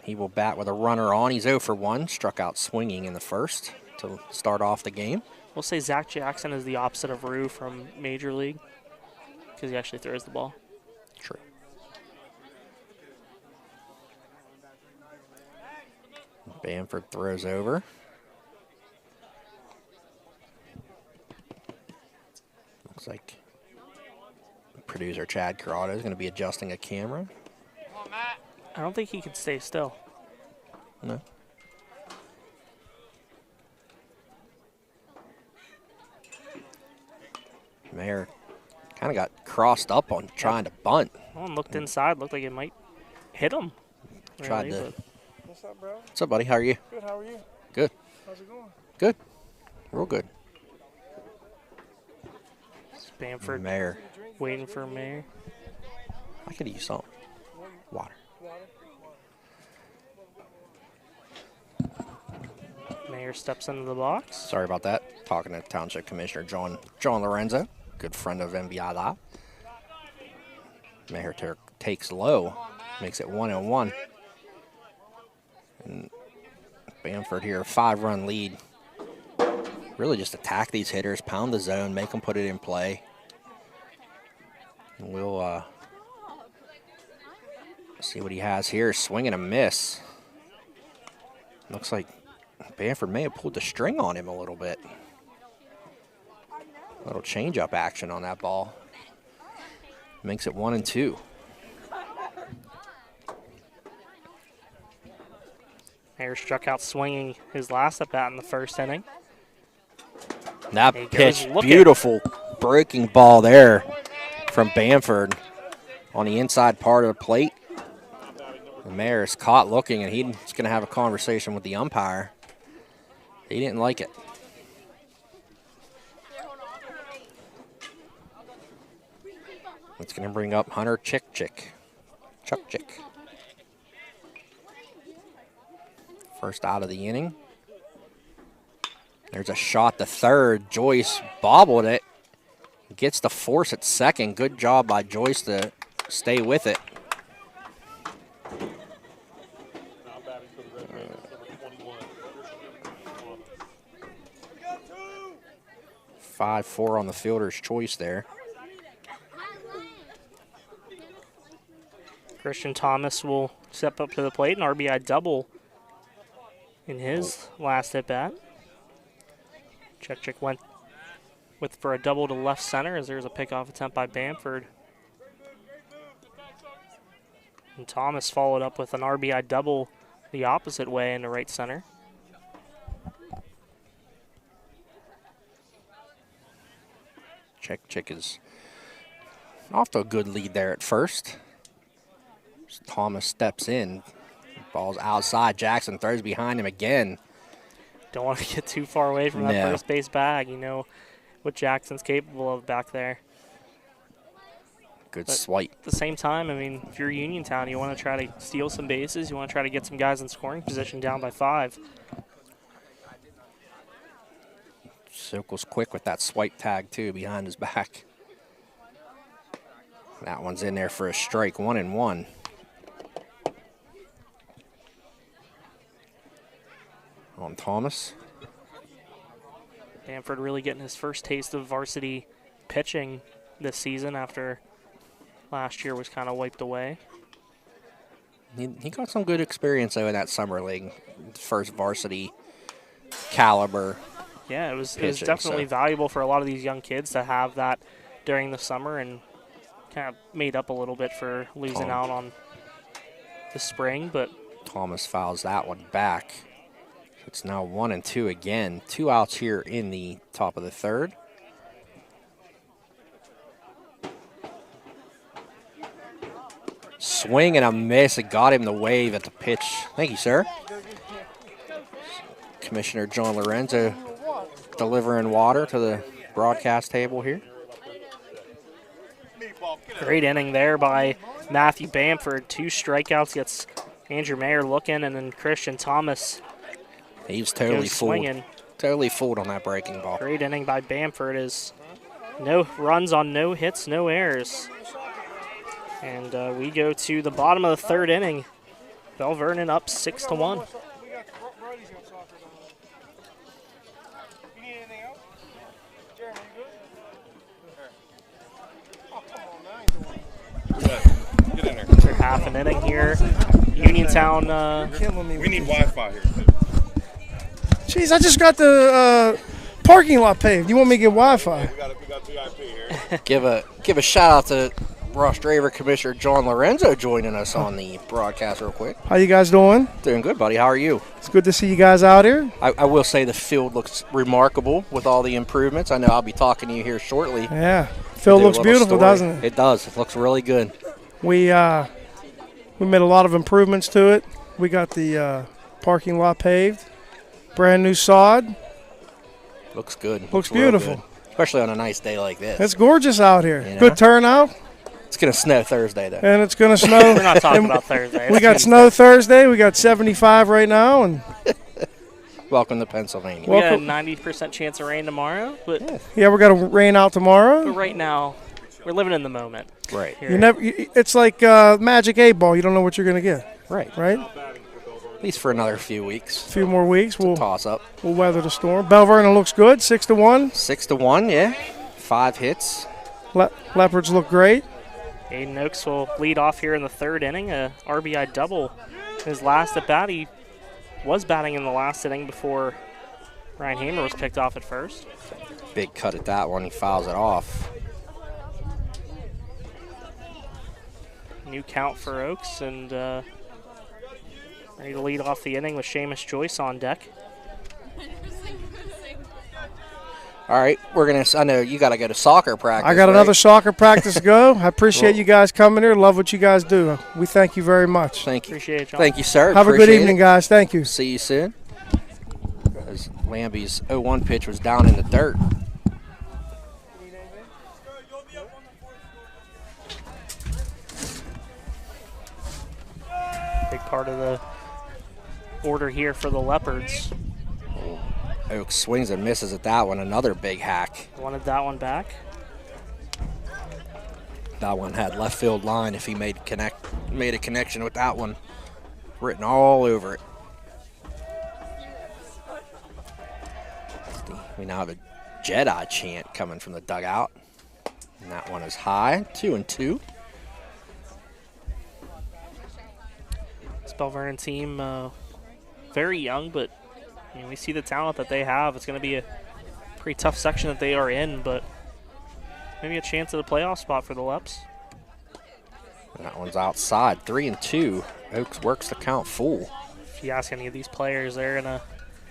He will bat with a runner on. He's 0 for 1. Struck out swinging in the first to start off the game. We'll say Zach Jackson is the opposite of Rue from Major League because he actually throws the ball. True. Bamford throws over. Looks like producer Chad Corrado is going to be adjusting a camera. I don't think he can stay still. No. Mayer kind of got crossed up on trying to bunt. Well, and looked inside, looked like it might hit him. Tried to. What's up, bro? What's up, buddy? How are you? Good, how are you? Good. How's it going? Good. Real good. Bamford Mayer. waiting for Mayer. I could use some water. Mayer steps into the box. Sorry about that. Talking to Township Commissioner John Lorenzo, good friend of MVI Live. Mayer takes low, makes it 1-1. And Bamford here, a 5-run lead. Really just attack these hitters, pound the zone, make them put it in play. And we'll see what he has here. Swing and a miss. Looks like Bamford may have pulled the string on him a little bit. A little change-up action on that ball. Makes it 1-2. Mayer struck out swinging his last at-bat in the first inning. That pitch, beautiful breaking ball there from Bamford on the inside part of the plate. The Mayer is caught looking, and he's going to have a conversation with the umpire. He didn't like it. It's going to bring up Hunter Chuck Chick. First out of the inning. There's a shot to third. Joyce bobbled it. Gets the force at second. Good job by Joyce to stay with it. Now batting for the Red Raiders, number 21. 5-4 on the fielder's choice there. Christian Thomas will step up to the plate, an RBI double in his last at-bat. Chick went for a double to left center as there's a pickoff attempt by Bamford. And Thomas followed up with an RBI double the opposite way into right center. Chick is off to a good lead there at first. Thomas steps in. Ball's outside. Jackson throws behind him again. Don't want to get too far away from that first base bag. You know what Jackson's capable of back there. Good But swipe. at the same time, I mean, if you're Uniontown, you want to try to steal some bases. You want to try to get some guys in scoring position down by 5. Sokol's quick with that swipe tag, too, behind his back. That one's in there for a strike, 1-1. On Thomas. Bamford really getting his first taste of varsity pitching this season after last year was kind of wiped away. He got some good experience, though, in that summer league. First varsity caliber. Yeah, it was pitching, definitely so. valuable for a lot of these young kids to have that during the summer, and kind of made up a little bit for losing out on the spring. But Thomas fouls that one back. It's now 1-2 again. 2 outs here in the top of the 3rd. Swing and a miss. It got him the wave at the pitch. Thank you, sir. Commissioner John Lorenzo delivering water to the broadcast table here. great inning there by Matthew Bamford. 2 strikeouts, gets Andrew Mayer looking, and then Christian Thomas He was totally goes fooled. swinging. Totally fooled on that breaking ball. Great inning by Bamford. Is no runs on no hits, no errors. And we go to the bottom of the 3rd inning. Belle Vernon up 6-1. Get in there. After half an inning here, Uniontown. We need Wi-Fi here. Jeez, I just got the parking lot paved. You want me to get Wi-Fi? We got VIP here. Give a shout out to Ross Draver, Commissioner John Lorenzo joining us on the broadcast real quick. How you guys doing? Doing good, buddy. How are you? It's good to see you guys out here. I will say the field looks remarkable with all the improvements. I know I'll be talking to you here shortly. Yeah, field Do a looks little beautiful, story. doesn't it? It does. It looks really good. We made a lot of improvements to it. We got the parking lot paved, brand new sod. Looks good. Looks real beautiful. good. Especially on a nice day like this. It's gorgeous out here. You know? Good turnout, It's going to snow Thursday, though. and it's going to snow. We're not talking and about Thursday. We It's got Tuesday. snow Thursday. We got 75 right now, and Welcome to Pennsylvania. We got a welcome. 90% chance of rain tomorrow, but yeah, we're gonna rain out tomorrow. right now, we're living in the moment. Right. Here. You never. It's like Magic 8-Ball. You don't know what you're gonna get. Right. Right. At least for another few weeks. A few more weeks, we'll Toss up. weather the storm. Belle Vernon looks good, 6-1. 6-1, yeah. 5 hits. Leopards look great. Aiden Oaks will lead off here in the 3rd inning. A RBI double. His last at bat, he was batting in the last inning before Ryan Hamer was picked off at first. Big cut at that one. He fouls it off. New count for Oaks, and ready to lead off the inning with Seamus Joyce on deck. All right. I know you got to go to soccer practice. I got right? another soccer practice to go. I appreciate you guys coming here. Love what you guys do. We thank you very much. Thank you. Appreciate it, John. Thank you, sir. Have a good Appreciate evening, it. guys. Thank you. See you soon. As Lambie's 0-1 pitch was down in the dirt. Big part of the order here for the Leopards. Oaks swings and misses at that one. Another big hack. Wanted that one back. That one had left field line if he made a connection with that one. Written all over it. We now have a Jedi chant coming from the dugout. And that one is high. 2-2. This Belle Vernon team, very young, but we see the talent that they have. It's going to be a pretty tough section that they are in, but maybe a chance at a playoff spot for the Leps. And that one's outside. 3-2. Oaks works the count full. If you ask any of these players, they're going to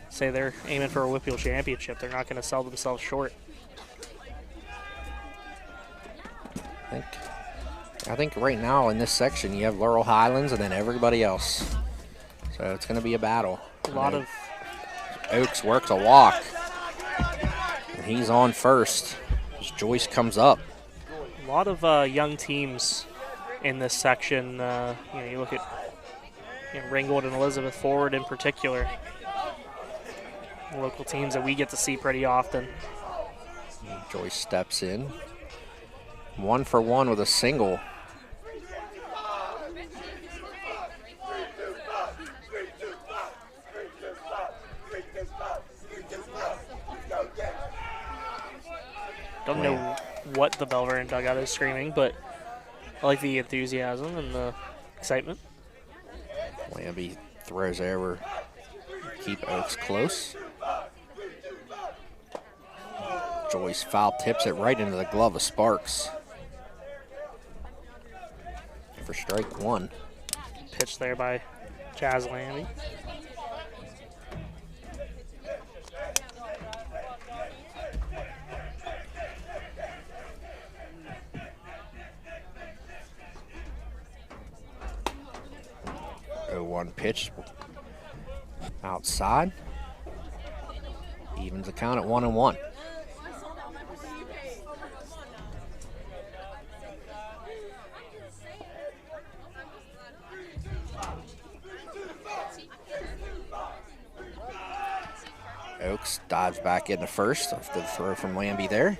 say they're aiming for a Whippeal championship. They're not going to sell themselves short. I think right now in this section you have Laurel Highlands and then everybody else. So it's going to be a battle. A lot of Oaks works a walk. And he's on first as Joyce comes up. A lot of young teams in this section. You look at Ringgold and Elizabeth Forward in particular. Local teams that we get to see pretty often. Joyce steps in. 1 for 1 with a single. Don't know what the Belle Vernon dugout is screaming, but I like the enthusiasm and the excitement. Lambie throws over. Keep Oaks close. Joyce foul tips it right into the glove of Sparks. For strike 1. Pitch there by Jazz Lambie. One pitch outside. Evens the count at 1-1. Oaks dives back into first off the throw from Lambie there.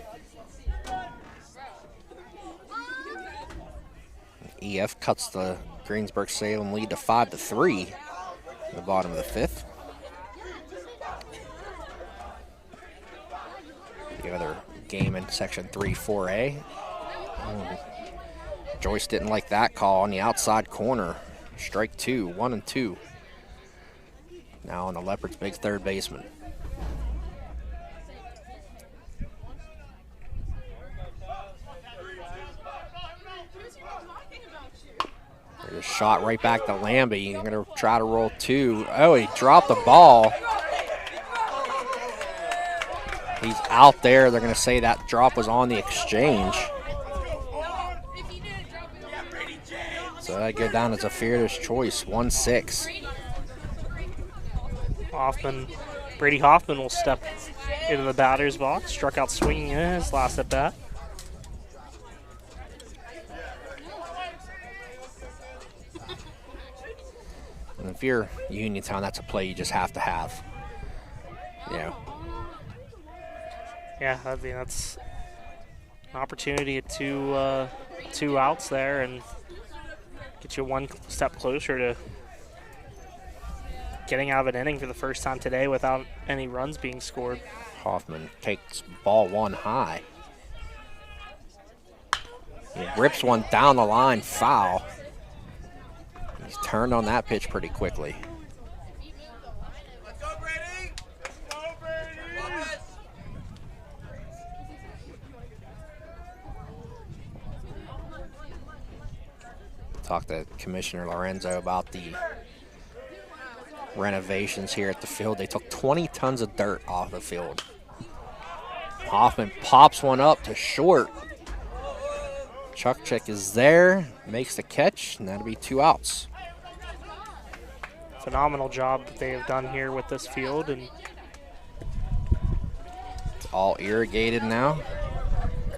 EF cuts the Greensburg-Salem lead to 5-3 in the bottom of the 5th. The other game in Section 3-4A. Joyce didn't like that call on the outside corner. Strike 2, 1-2. Now on the Leopards' big third baseman. There's a shot right back to Lambie. You're going to try to roll 2. Oh, he dropped the ball. He's out there. They're going to say that drop was on the exchange. So that go down as a fearless choice, 1-6. Brady Hoffman will step into the batter's box. Struck out swinging in his last at bat. And if you're Uniontown, that's a play you just have to have. Yeah, I mean, that's an opportunity at two outs there and get you one step closer to getting out of an inning for the first time today without any runs being scored. Hoffman takes ball 1 high. He rips one down the line, foul. He's turned on that pitch pretty quickly. Talked to Commissioner Lorenzo about the renovations here at the field. They took 20 tons of dirt off the field. Hoffman pops one up to short. Chuck is there, makes the catch, and that'll be 2 outs. Phenomenal job that they have done here with this field, and it's all irrigated now.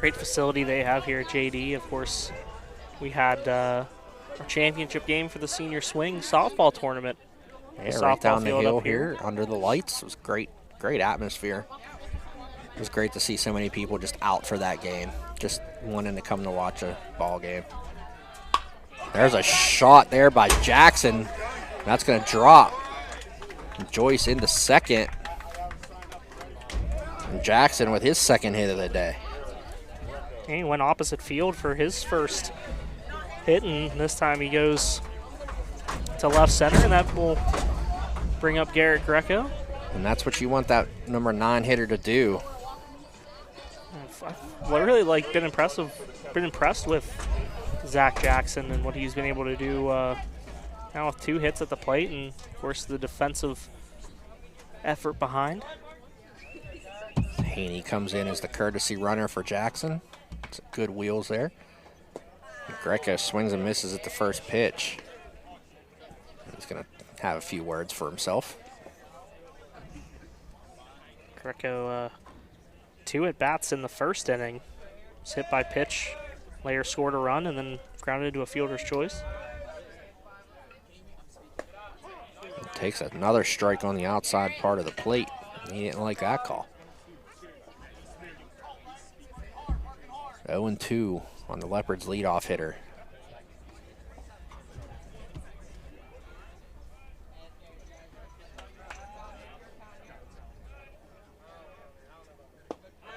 Great facility they have here at JD. Of course, we had our championship game for the senior swing softball tournament. Yeah, right down the hill here under the lights. It was great atmosphere. It was great to see so many people just out for that game, just wanting to come to watch a ball game. There's a shot there by Jackson. That's going to drop. Joyce into second. And Jackson with his second hit of the day. And he went opposite field for his first hit, and this time he goes to left center, and that will bring up Garrett Greco. And that's what you want that number 9 hitter to do. I've really been impressed with Zach Jackson and what he's been able to do now with 2 hits at the plate, and of course the defensive effort behind. Haney comes in as the courtesy runner for Jackson. It's good wheels there. Greco swings and misses at the first pitch. He's going to have a few words for himself. Greco 2 at-bats in the first inning. Was hit by pitch Layer scored a run and then grounded to a fielder's choice. Takes another strike on the outside part of the plate. He didn't like that call. 0-2 on the Leopards' leadoff hitter.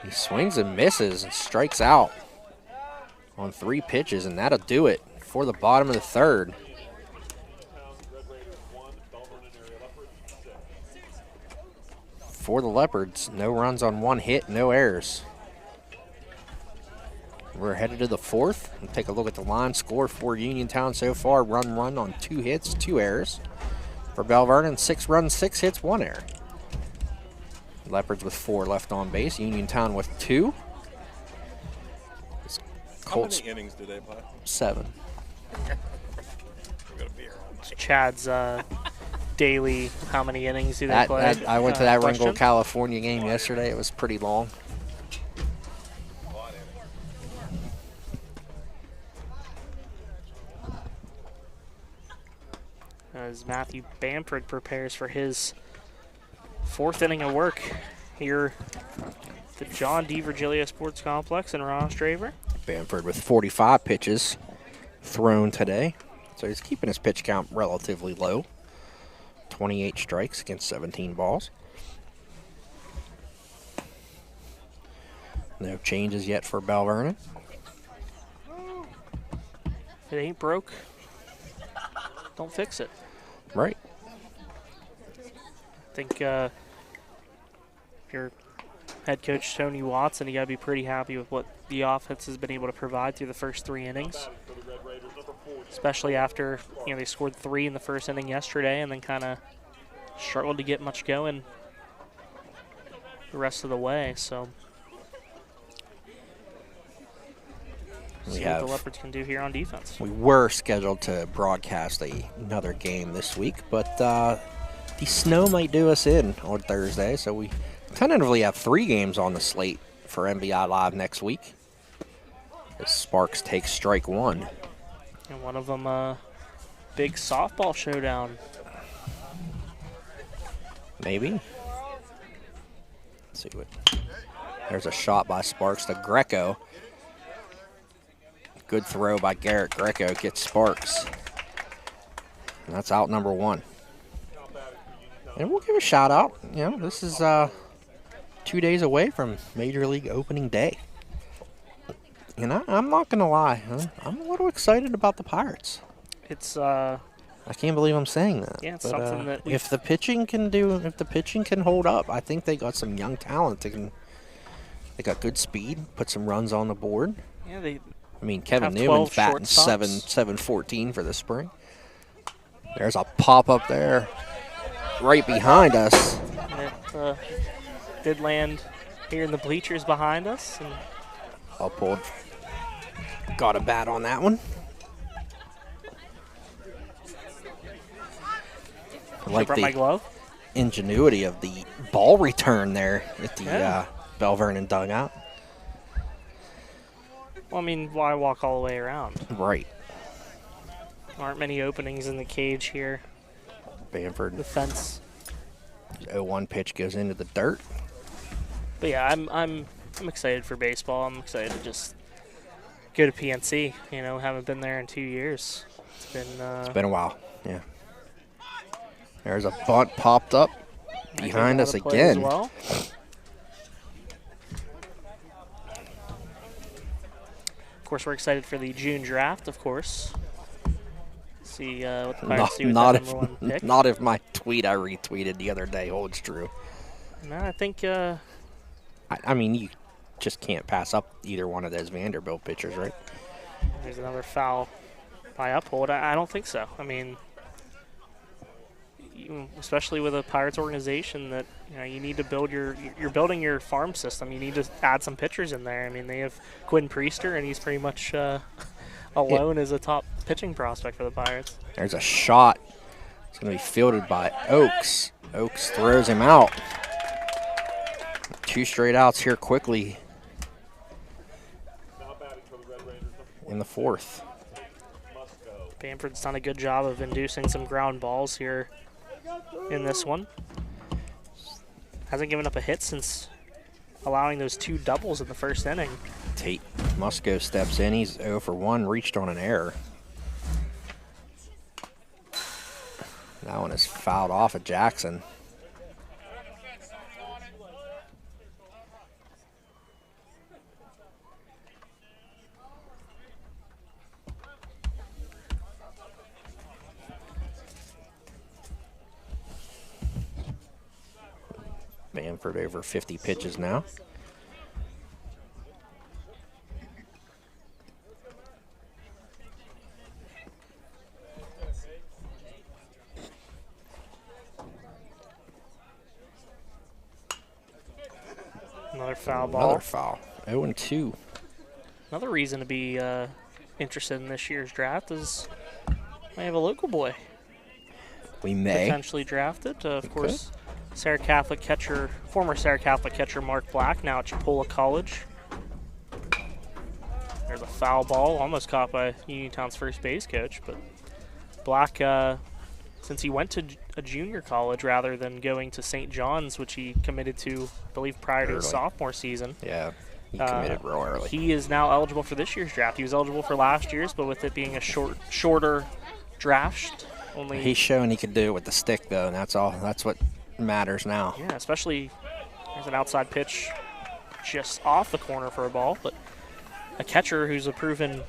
He swings and misses and strikes out on 3 pitches, and that'll do it for the bottom of the third. For the Leopards, no runs on 1 hit, no errors. We're headed to the 4th. We'll take a look at the line score for Uniontown so far. Run on 2 hits, 2 errors. For Belle Vernon, 6 runs, 6 hits, 1 error. Leopards with 4 left on base. Uniontown with 2. How many innings do they play? 7. It's Chad's daily, how many innings do they play? I went to that question. Ringgold, California game yesterday. It was pretty long. As Matthew Bamford prepares for his 4th inning of work here at the John D. Virgilio Sports Complex in Ross Draver. Bamford with 45 pitches thrown today. So he's keeping his pitch count relatively low. 28 strikes against 17 balls. No changes yet for Belle Vernon. If it ain't broke, don't fix it. Right. I think if you're head coach Tony Watson, you got to be pretty happy with what the offense has been able to provide through the first 3 innings. Especially after, they scored 3 in the first inning yesterday and then kind of struggled to get much going the rest of the way. So see what the Leopards can do here on defense. We were scheduled to broadcast another game this week, but the snow might do us in on Thursday, so we tentatively have 3 games on the slate for MVI Live next week. As Sparks takes strike 1. And one of them, big softball showdown. Maybe. Let's see what. There's a shot by Sparks to Greco. Good throw by Garrett Greco, gets Sparks. And that's out number 1. And we'll give a shout out. This is 2 days away from Major League Opening Day. And I'm not going to lie, I'm a little excited about the Pirates. It's I can't believe I'm saying that. Yeah, it's but, something that if the pitching can hold up, I think they got some young talent. They got good speed, put some runs on the board. Yeah, Kevin Newman's batting 714 for the spring. There's a pop up there right behind us. And it did land here in the bleachers behind us. And Uphold got a bat on that one. I like my glove. Ingenuity of the ball return there at the Belle Vernon dugout. Well, why walk all the way around? Right. Aren't many openings in the cage here. Bamford. The fence. 0-1 pitch goes into the dirt. But yeah, I'm excited for baseball. I'm excited to just go to PNC. Haven't been there in 2 years. It's been a while. Yeah. There's a bunt popped up behind us again. Well. Of course, we're excited for the June draft. Of course, see what the Pirates do with that number 1 pick. Not if my tweet I retweeted the other day holds true. No, I think. You just can't pass up either one of those Vanderbilt pitchers, right? There's another foul by Uphold. I don't think so. Especially with a Pirates organization that you need to build you're building your farm system. You need to add some pitchers in there. They have Quinn Priester, and he's pretty much alone as a top pitching prospect for the Pirates. There's a shot. It's going to be fielded by Oaks. Oaks throws him out. 2 straight outs here quickly. in the 4th. Bamford's done a good job of inducing some ground balls here in this one. Hasn't given up a hit since allowing those 2 doubles in the first inning. Tate Musco steps in. He's 0 for 1, reached on an error. That one is fouled off of Jackson. Bamford over 50 pitches now. Another foul ball. Another foul. 0-2. Another reason to be interested in this year's draft is I have a local boy We may. potentially drafted. Of course, Sarah Catholic catcher, former Sarah Catholic catcher Mark Black, now at Chipola College. There's a foul ball, almost caught by Uniontown's first base coach, but Black, since he went to a junior college rather than going to St. John's, which he committed to, I believe, prior to his sophomore season. Yeah, he committed real early. He is now eligible for this year's draft. He was eligible for last year's, but with it being a shorter draft, only He's showing he could do it with the stick, though, and that's all. That's what matters now. yeah, especially there's an outside pitch just off the corner for a ball, but a catcher who's a proven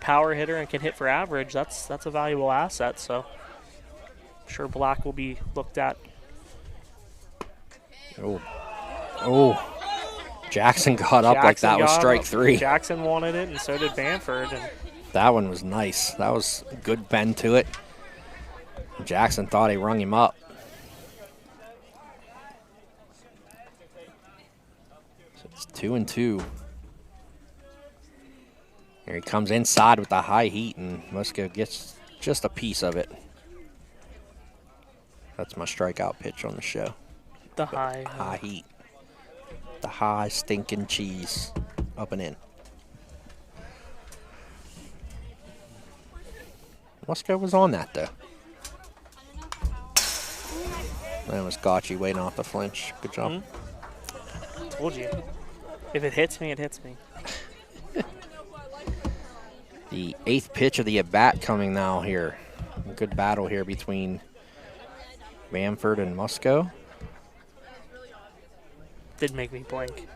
power hitter and can hit for average, that's a valuable asset. So I'm sure Black will be looked at. Oh. Jackson got up like that was strike 3. Jackson wanted it, and so did Bamford. And That one was nice. That was a good bend to it. Jackson thought he rung him up. So it's 2-2. Here he comes inside with the high heat, and Musco gets just a piece of it. That's my strikeout pitch on the show. the high. High heat. The high stinking cheese. Up and in. Musco was on that, though. That was Gotchi waiting off the flinch. Good job. Told you. If it hits me, it hits me. The 8th pitch of the at-bat coming now here. A good battle here between Bamford and Musco. Did make me blink.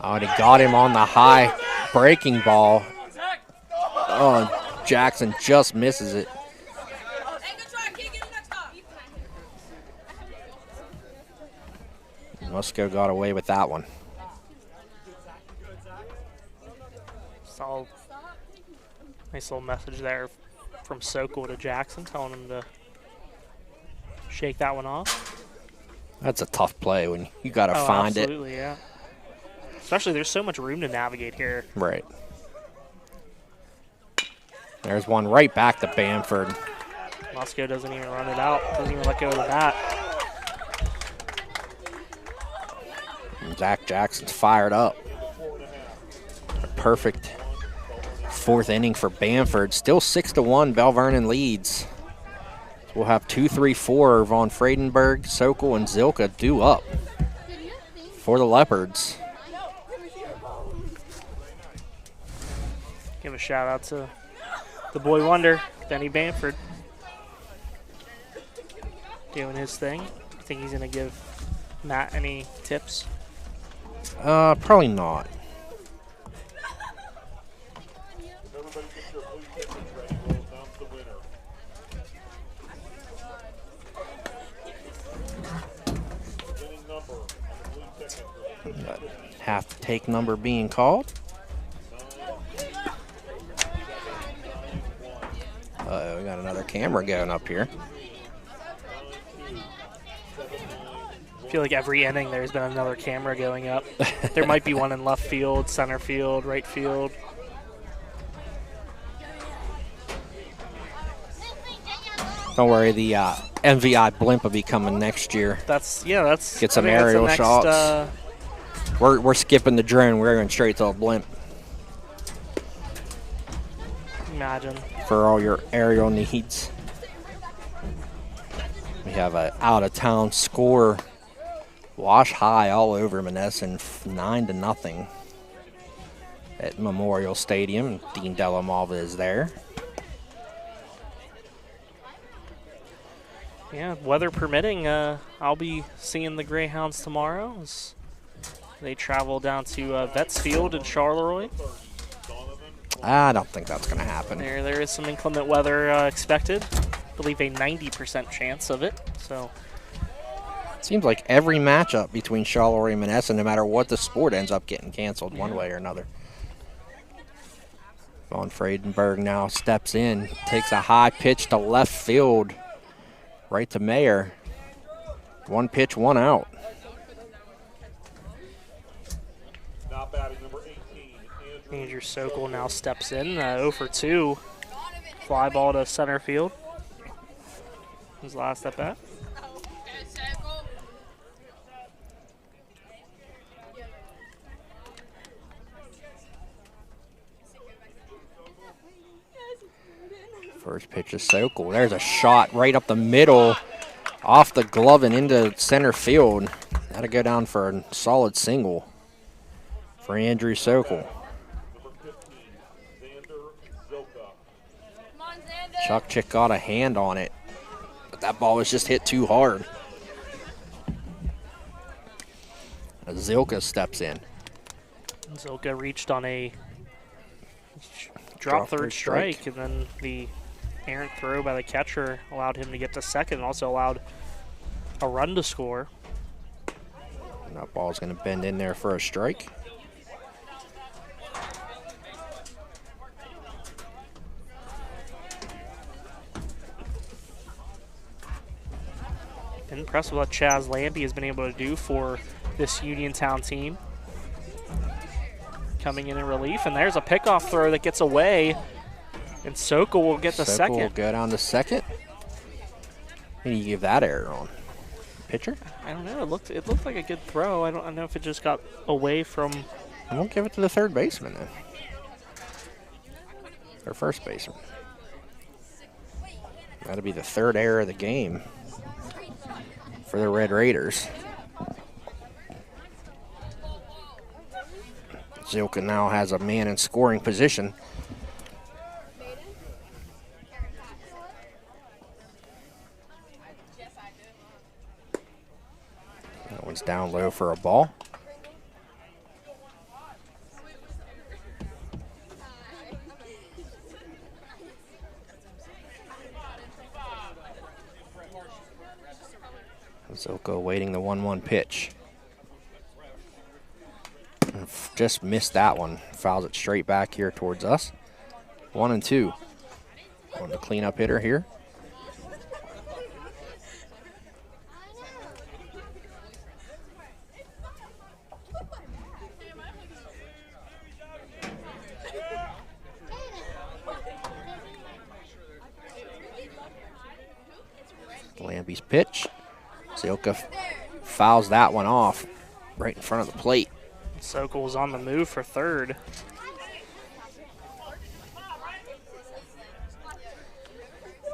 Oh, and he got him on the high breaking ball. Oh, Jackson just misses it. Musco got away with that one. Saw nice little message there from Sokol to Jackson telling him to shake that one off. That's a tough play when you got to find it. Absolutely, yeah. Especially there's so much room to navigate here. Right. There's one right back to Bamford. Musco doesn't even run it out. Doesn't even let go of the bat. And Zach Jackson's fired up. A perfect 4th inning for Bamford. Still 6-1. Belle Vernon leads. So we'll have 2, 3, 4. Von Fredenberg, Sokol, and Zilka due up for the Leopards. Give a shout out to the boy wonder, Benny Bamford. Doing his thing. I think he's going to give Matt any tips. Probably not. Everybody get your blue tickets ready. We'll announce the winner. Winning number on the blue ticket. Half the take number being called. We got another camera going up here. I feel like every inning there's been another camera going up. There might be one in left field, center field, right field. Don't worry, the MVI blimp will be coming next year. That's Get some I think that's the aerial next, shots. We're skipping the drone. We're going straight to a blimp Imagine. for all your aerial needs. We have an out-of-town score. Wash high all over Monessen, 9-0 at Memorial Stadium. Dean Delamava is there. Yeah, weather permitting, I'll be seeing the Greyhounds tomorrow as they travel down to Vetsfield in Charleroi. I don't think that's going to happen. There is some inclement weather expected. I believe a 90% chance of it. So Seems like every matchup between Charleroi and Monessen, no matter what the sport, ends up getting canceled one way or another. Von Friedenberg now steps in, takes a high pitch to left field, right to Mayer. One pitch, one out. Now batting number 18, Andrew Sokol now steps in, 0 for 2. Fly ball to center field. His last at bat. First pitch is Sokol. There's a shot right up the middle, off the glove and into center field. That'll go down for a solid single for Andrew Sokol. Chuck Chick got a hand on it, but that ball was just hit too hard. Zilka steps in. Zilka reached on a drop third strike, and then the errant throw by the catcher allowed him to get to second, and also allowed a run to score. And that ball's going to bend in there for a strike. Impressed with what Chaz Lampy has been able to do for this Uniontown team. Coming in relief, and there's a pickoff throw that gets away, and Sokol will get the Sokol second. will go down to second. Who do you give that error on? Pitcher? I don't know. It looked like a good throw. I don't know if it just got away from. I won't give it to the third baseman then. Or first baseman. That'll be the third error of the game for the Red Raiders. Zilka now has a man in scoring position. That one's down low for a ball. Zilka awaiting the 1-1 pitch. Just missed that one. Fouls it straight back here towards us. 1-2 on the cleanup hitter here. Lampy's pitch. Zilka fouls that one off right in front of the plate. Sokol's on the move for third.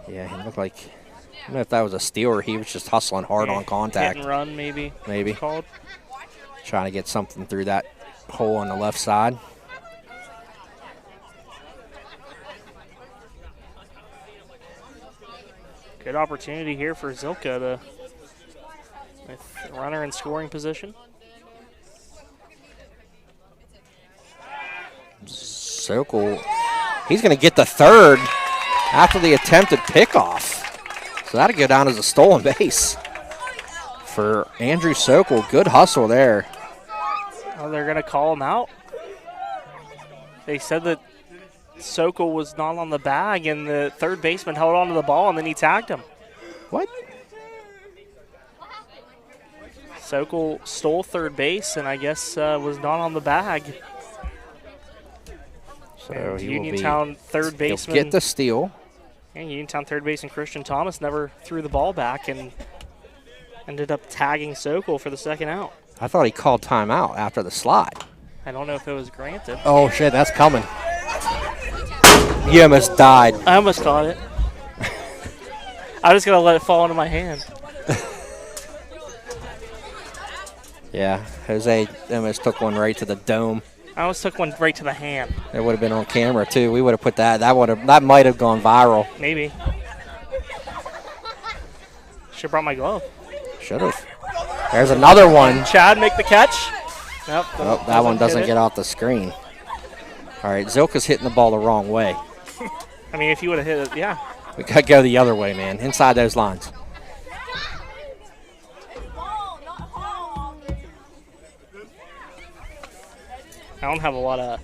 Yeah, he looked like, I don't know if that was a steal or he was just hustling hard on contact. Hit and run, maybe. Maybe. Called. Trying to get something through that hole on the left side. Good opportunity here for Zilka to, with a runner in scoring position. Sokol, he's going to get the third after the attempted pickoff. So that'll go down as a stolen base for Andrew Sokol. Good hustle there. Oh, they're going to call him out. They said that Sokol was not on the bag, and the third baseman held on to the ball, and then he tagged him. What? Sokol stole third base, and I guess was not on the bag. So he Uniontown will be, third baseman. he'll get the steal. And Uniontown third baseman Christian Thomas never threw the ball back and ended up tagging Sokol for the second out. I thought he called timeout after the slide. I don't know if it was granted. Oh, shit, that's coming. You almost died. I almost caught it. I was going to let it fall into my hand. Yeah, Jose almost took one right to the dome. I almost took one right to the hand. It would have been on camera, too. We would have put that. That might have gone viral. Maybe. Should have brought my glove. Should have. There's another one. Chad make the catch. Nope. Oh, that one doesn't get off the screen. All right, Zilka's hitting the ball the wrong way. I mean, if you would have hit it, yeah. We got to go the other way, man, inside those lines. I don't have a lot of...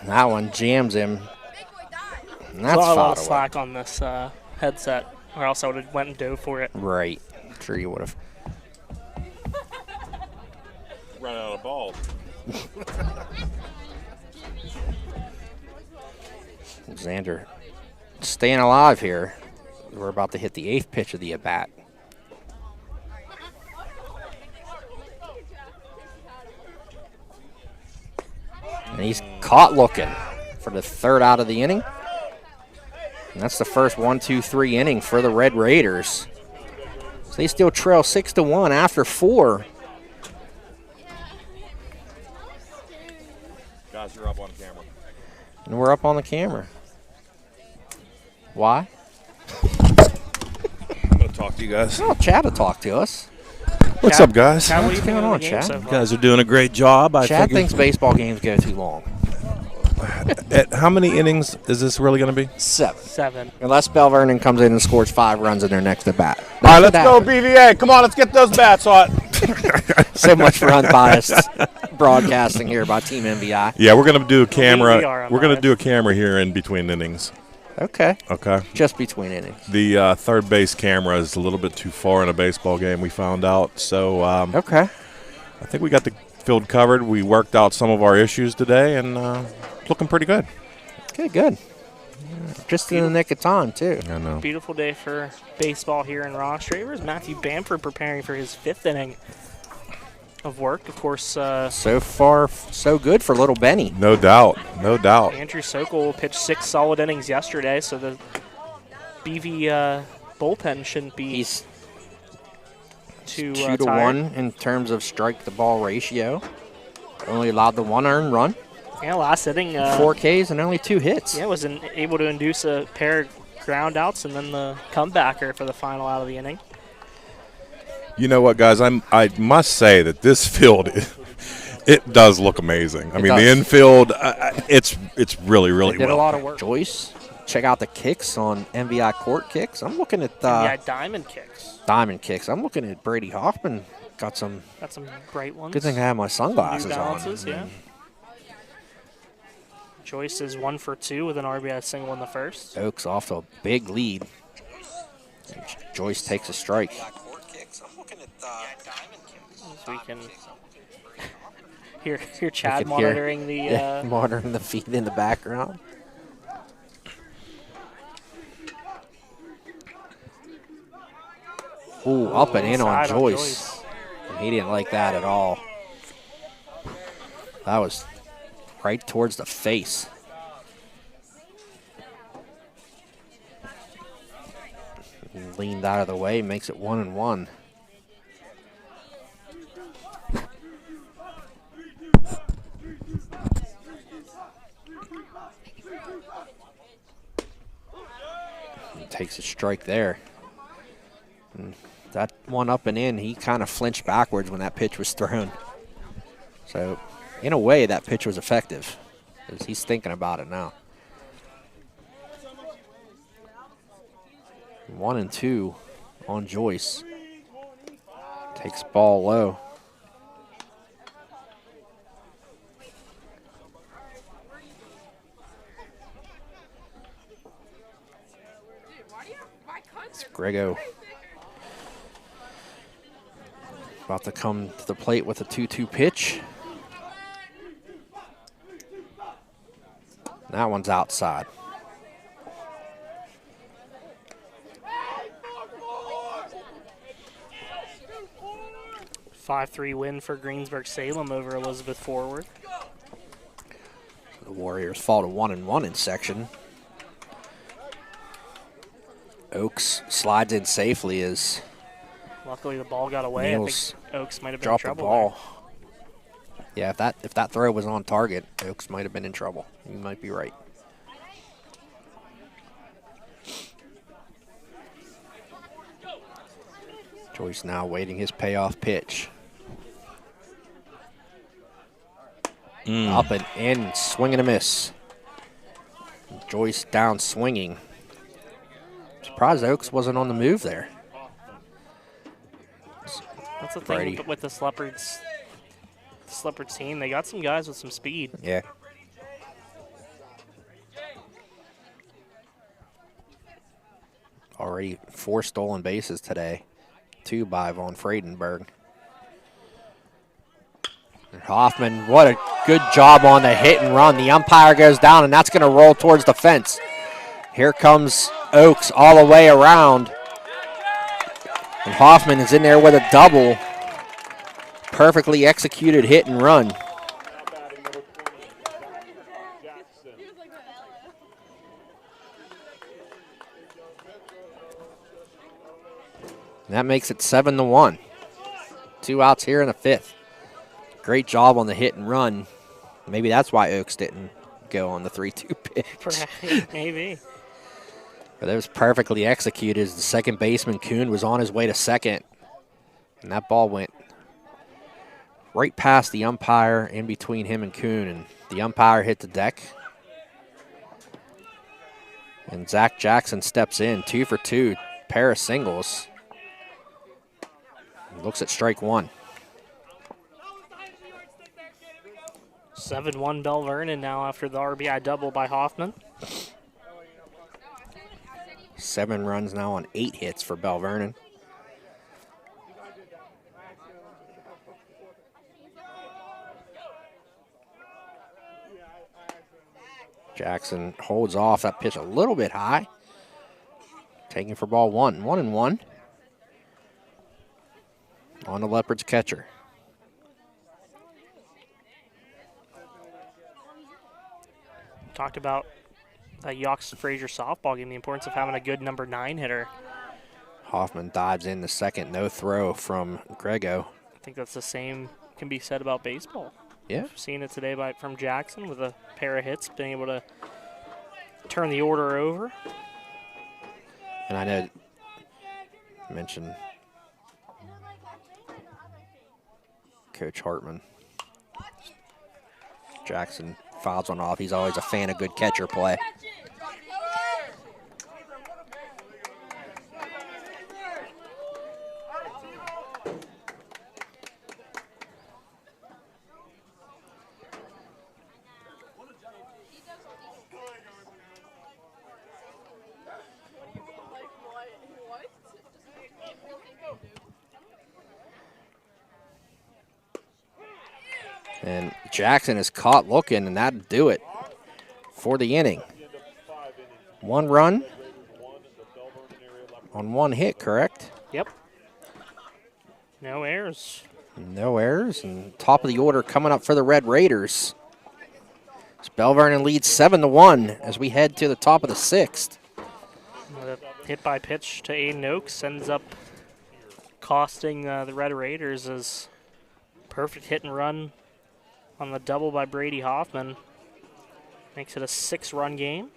That one jams him. And There's that's not a lot fouled of away. slack on this headset, or else I would have went and dove for it. Right. I'm sure you would have. Run out of balls. Xander staying alive here. We're about to hit the 8th pitch of the at-bat. And he's caught looking for the 3rd out of the inning. And that's the first 1-2-3 inning for the Red Raiders. So they still trail 6-1 after 4. Guys, you're up on camera. And we're up on the camera. Why? I'm going to talk to you guys. Oh, Chad will talk to us. What's Chad- up, guys? Chad, what What's do you think going of the on, game Chad? so You far? You guys are doing a great job. Chad thinks baseball games go too long. At how many innings is this really going to be? 7. 7. Unless Belle Vernon comes in and scores 5 runs in their next at bat. All right, let's go, BVA. Come on, let's get those bats on. So much for unbiased broadcasting here by Team MVI. Yeah, we're going to do a camera. We are We're going to unbiased. do a camera here in between innings. Okay. Okay. Just between innings. The third base camera is a little bit too far in a baseball game, we found out. So Okay. I think we got the field covered. We worked out some of our issues today, and looking pretty good. Okay, good. Just in the nick of time, too. I know. Beautiful day for baseball here in Ross. Travers. Matthew Bamford preparing for his 5th inning of work. Of course, So far, so good for little Benny. No doubt. No doubt. Andrew Sokol pitched 6 solid innings yesterday, so the BV bullpen shouldn't be He's too 2 to tired. 1 in terms of strike the ball ratio. Only allowed the 1 earned run, Yeah, last inning, 4 Ks, and only 2 hits. yeah, was able to induce a pair of ground outs and then the comebacker for the final out of the inning. You know what, guys? I must say that this field, it does look amazing. I It mean, the does. infield, it's really, really Did well. a lot of work. Joyce, check out the kicks on MVI court kicks. I'm looking at Yeah, diamond kicks. diamond kicks. I'm looking at Brady Hoffman. Got some. Got some bright ones. Good thing I have my New sunglasses Balances, on. yeah. Joyce is 1 for 2 with an RBI single in the first. Oaks off to a big lead. And Joyce takes a strike. So we can hear Chad can hear- monitoring the. Yeah, monitoring the feed in the background. Ooh, up and in on Inside on Joyce. And he didn't like that at all. That was right towards the face. Leaned out of the way, makes it 1-1. Takes a strike there. And that one up and in, he kind of flinched backwards when that pitch was thrown. So, in a way, that pitch was effective, because he's thinking about it now. 1-2 on Joyce. Takes ball low. It's Grego about to come to the plate with a 2-2 pitch. That one's outside. 5-3 win for Greensburg-Salem over Elizabeth Forward. The Warriors fall to 1-1 in section. Oaks slides in safely as Luckily, the ball got away. Niels I think Oaks might have been in dropped the trouble. ball. Yeah, if that throw was on target, Oaks might have been in trouble. You might be right. Joyce now waiting his payoff pitch. Up and in, swing and a miss. Joyce down swinging. Surprised Oaks wasn't on the move there. That's the Brady. thing with this Leopards team. They got some guys with some speed. Yeah. Already 4 stolen bases today. 2 by Von Friedenberg. And Hoffman, what a good job on the hit and run. The umpire goes down, and that's going to roll towards the fence. Here comes Oaks all the way around. And Hoffman is in there with a double. Perfectly executed hit and run. And that makes it 7-1. 2 outs here in the 5th. Great job on the hit and run. Maybe that's why Oaks didn't go on the 3-2 pitch. Maybe. But it was perfectly executed as the second baseman, Kuhn, was on his way to second. And that ball went right past the umpire in between him and Kuhn. And the umpire hit the deck. And Zach Jackson steps in, 2 for 2, pair of singles. Looks at strike 1. 7-1 Belle Vernon now after the RBI double by Hoffman. 7 runs now on 8 hits for Belle Vernon. Jackson holds off that pitch a little bit high. Taking for ball 1. 1-1. On the Leopards catcher. Talked about Yox Fraser softball game, the importance of having a good number 9 hitter. Hoffman dives in the second, no throw from Grego. I think that's the same can be said about baseball. Yeah. Seeing it today from Jackson with a pair of hits, being able to turn the order over. And I know I mentioned Coach Hartman. Jackson fouls one off. He's always a fan of good catcher play. And Jackson is caught looking, and that'd do it for the inning. 1 run on 1 hit, correct? Yep. No errors. No errors, and top of the order coming up for the Red Raiders. Belle Vernon leads 7-1 as we head to the top of the 6th. The hit by pitch to Aiden Oaks ends up costing the Red Raiders as perfect hit and run on the double by Brady Hoffman. Makes it a 6-run game.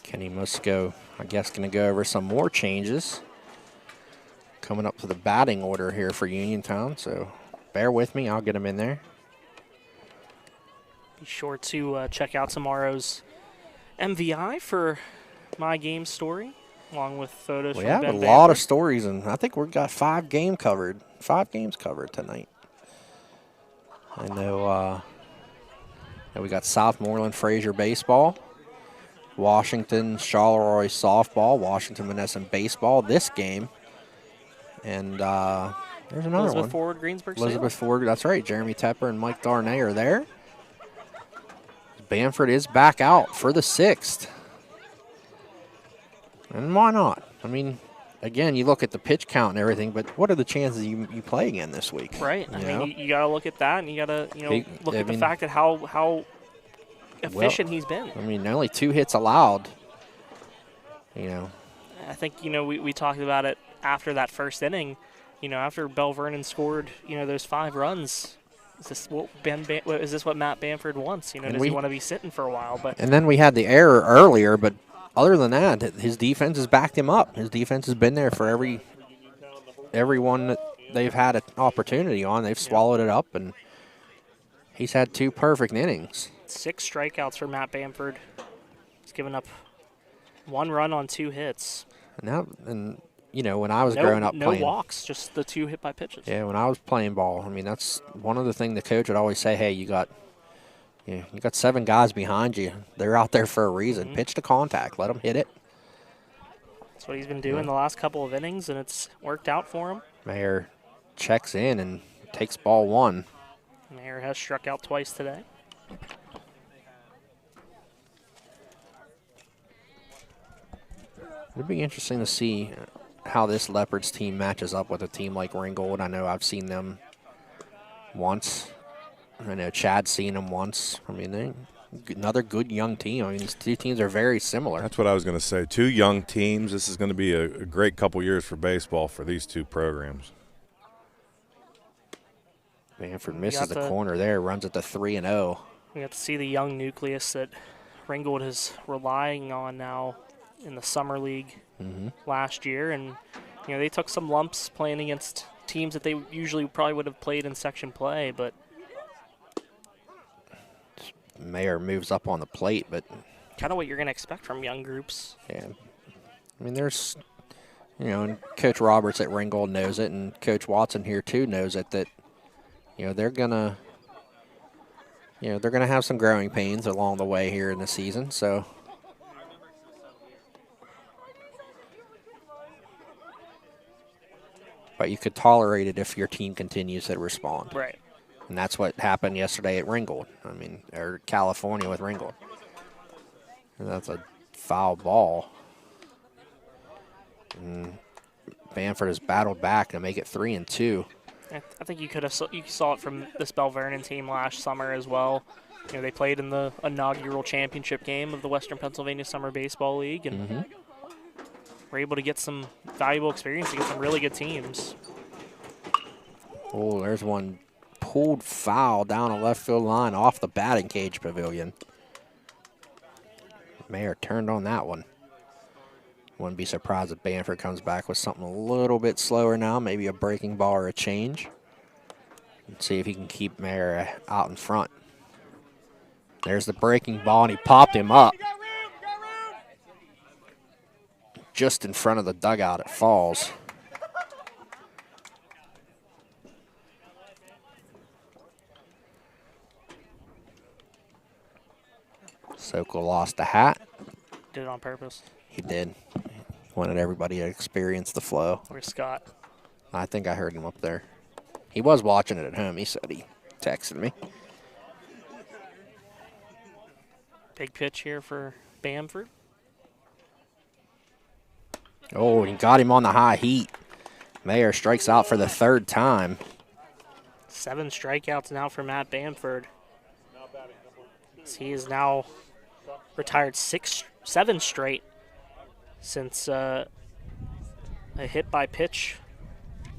Kenny Musco, I guess, going to go over some more changes. Coming up to the batting order here for Uniontown, so bear with me. I'll get them in there. Be sure to check out tomorrow's MVI for my game story, along with photos We from have Ben a lot Bamford. of stories, and I think we've got 5 games covered tonight. I know we got Southmoreland Fraser baseball, Washington Charleroi softball, Washington Monessen baseball this game, and there's another Elizabeth one. Forward, Greensburg. Elizabeth Ford, that's right. Jeremy Tepper and Mike Darnay are there. Bamford is back out for the 6th. And why not? I mean, again, you look at the pitch count and everything, but what are the chances you play again this week? Right. I know? mean, you got to look at that, and you got to look at the fact that how efficient he's been. I mean, only 2 hits allowed. I think we talked about it after that first inning. After Belle Vernon scored those 5 runs. Is this what Matt Bamford wants? Does he want to be sitting for a while? And then we had the error earlier, but other than that, his defense has backed him up. His defense has been there for everyone that they've had an opportunity on. They've swallowed it up, and he's had 2 perfect innings. 6 strikeouts for Matt Bamford. He's given up 1 run on 2 hits. When I was growing up playing. No walks, just the 2 hit by pitches. Yeah, when I was playing ball, I mean, that's one of the things the coach would always say, hey, you got 7 guys behind you. They're out there for a reason. Pitch to contact. Let them hit it. That's what he's been doing the last couple of innings, and it's worked out for him. Mayer checks in and takes ball 1. Mayer has struck out twice today. It'd be interesting to see how this Leopards team matches up with a team like Ringgold. I know I've seen them once. I know Chad's seen them once. I mean, they're another good young team. I mean, these 2 teams are very similar. That's what I was going to say. 2 young teams. This is going to be a great couple years for baseball for these 2 programs. Bamford misses the corner there, runs it to 3-0. We got to see the young nucleus that Ringgold is relying on now in the summer league last year, and they took some lumps playing against teams that they usually probably would have played in section play, but Mayer moves up on the plate, but kind of what you're going to expect from young groups. Yeah, I mean, there's and Coach Roberts at Ringgold knows it, and Coach Watson here too knows it, that they're gonna have some growing pains along the way here in the season, so. But you could tolerate it if your team continues to respond. Right. And that's what happened yesterday at Ringgold. Or California with Ringgold. And that's a foul ball. And Bamford has battled back to make it 3-2. I think you saw it from this Belle Vernon team last summer as well. They played in the inaugural championship game of the Western Pennsylvania Summer Baseball League, and were able to get some valuable experience against some really good teams. Oh, there's one pulled foul down the left field line off the batting cage pavilion. Mayer turned on that one. Wouldn't be surprised if Bamford comes back with something a little bit slower now, maybe a breaking ball or a change. And see if he can keep Mayer out in front. There's the breaking ball, and he popped him up. Just in front of the dugout, it falls. Sokol lost the hat. Did it on purpose. He did. Wanted everybody to experience the flow. Where's Scott? I think I heard him up there. He was watching it at home. He said he texted me. Big pitch here for Bamford. Oh, he got him on the high heat. Mayer strikes out for the 3rd time. 7 strikeouts now for Matt Bamford. He is now retired 7 straight since a hit by pitch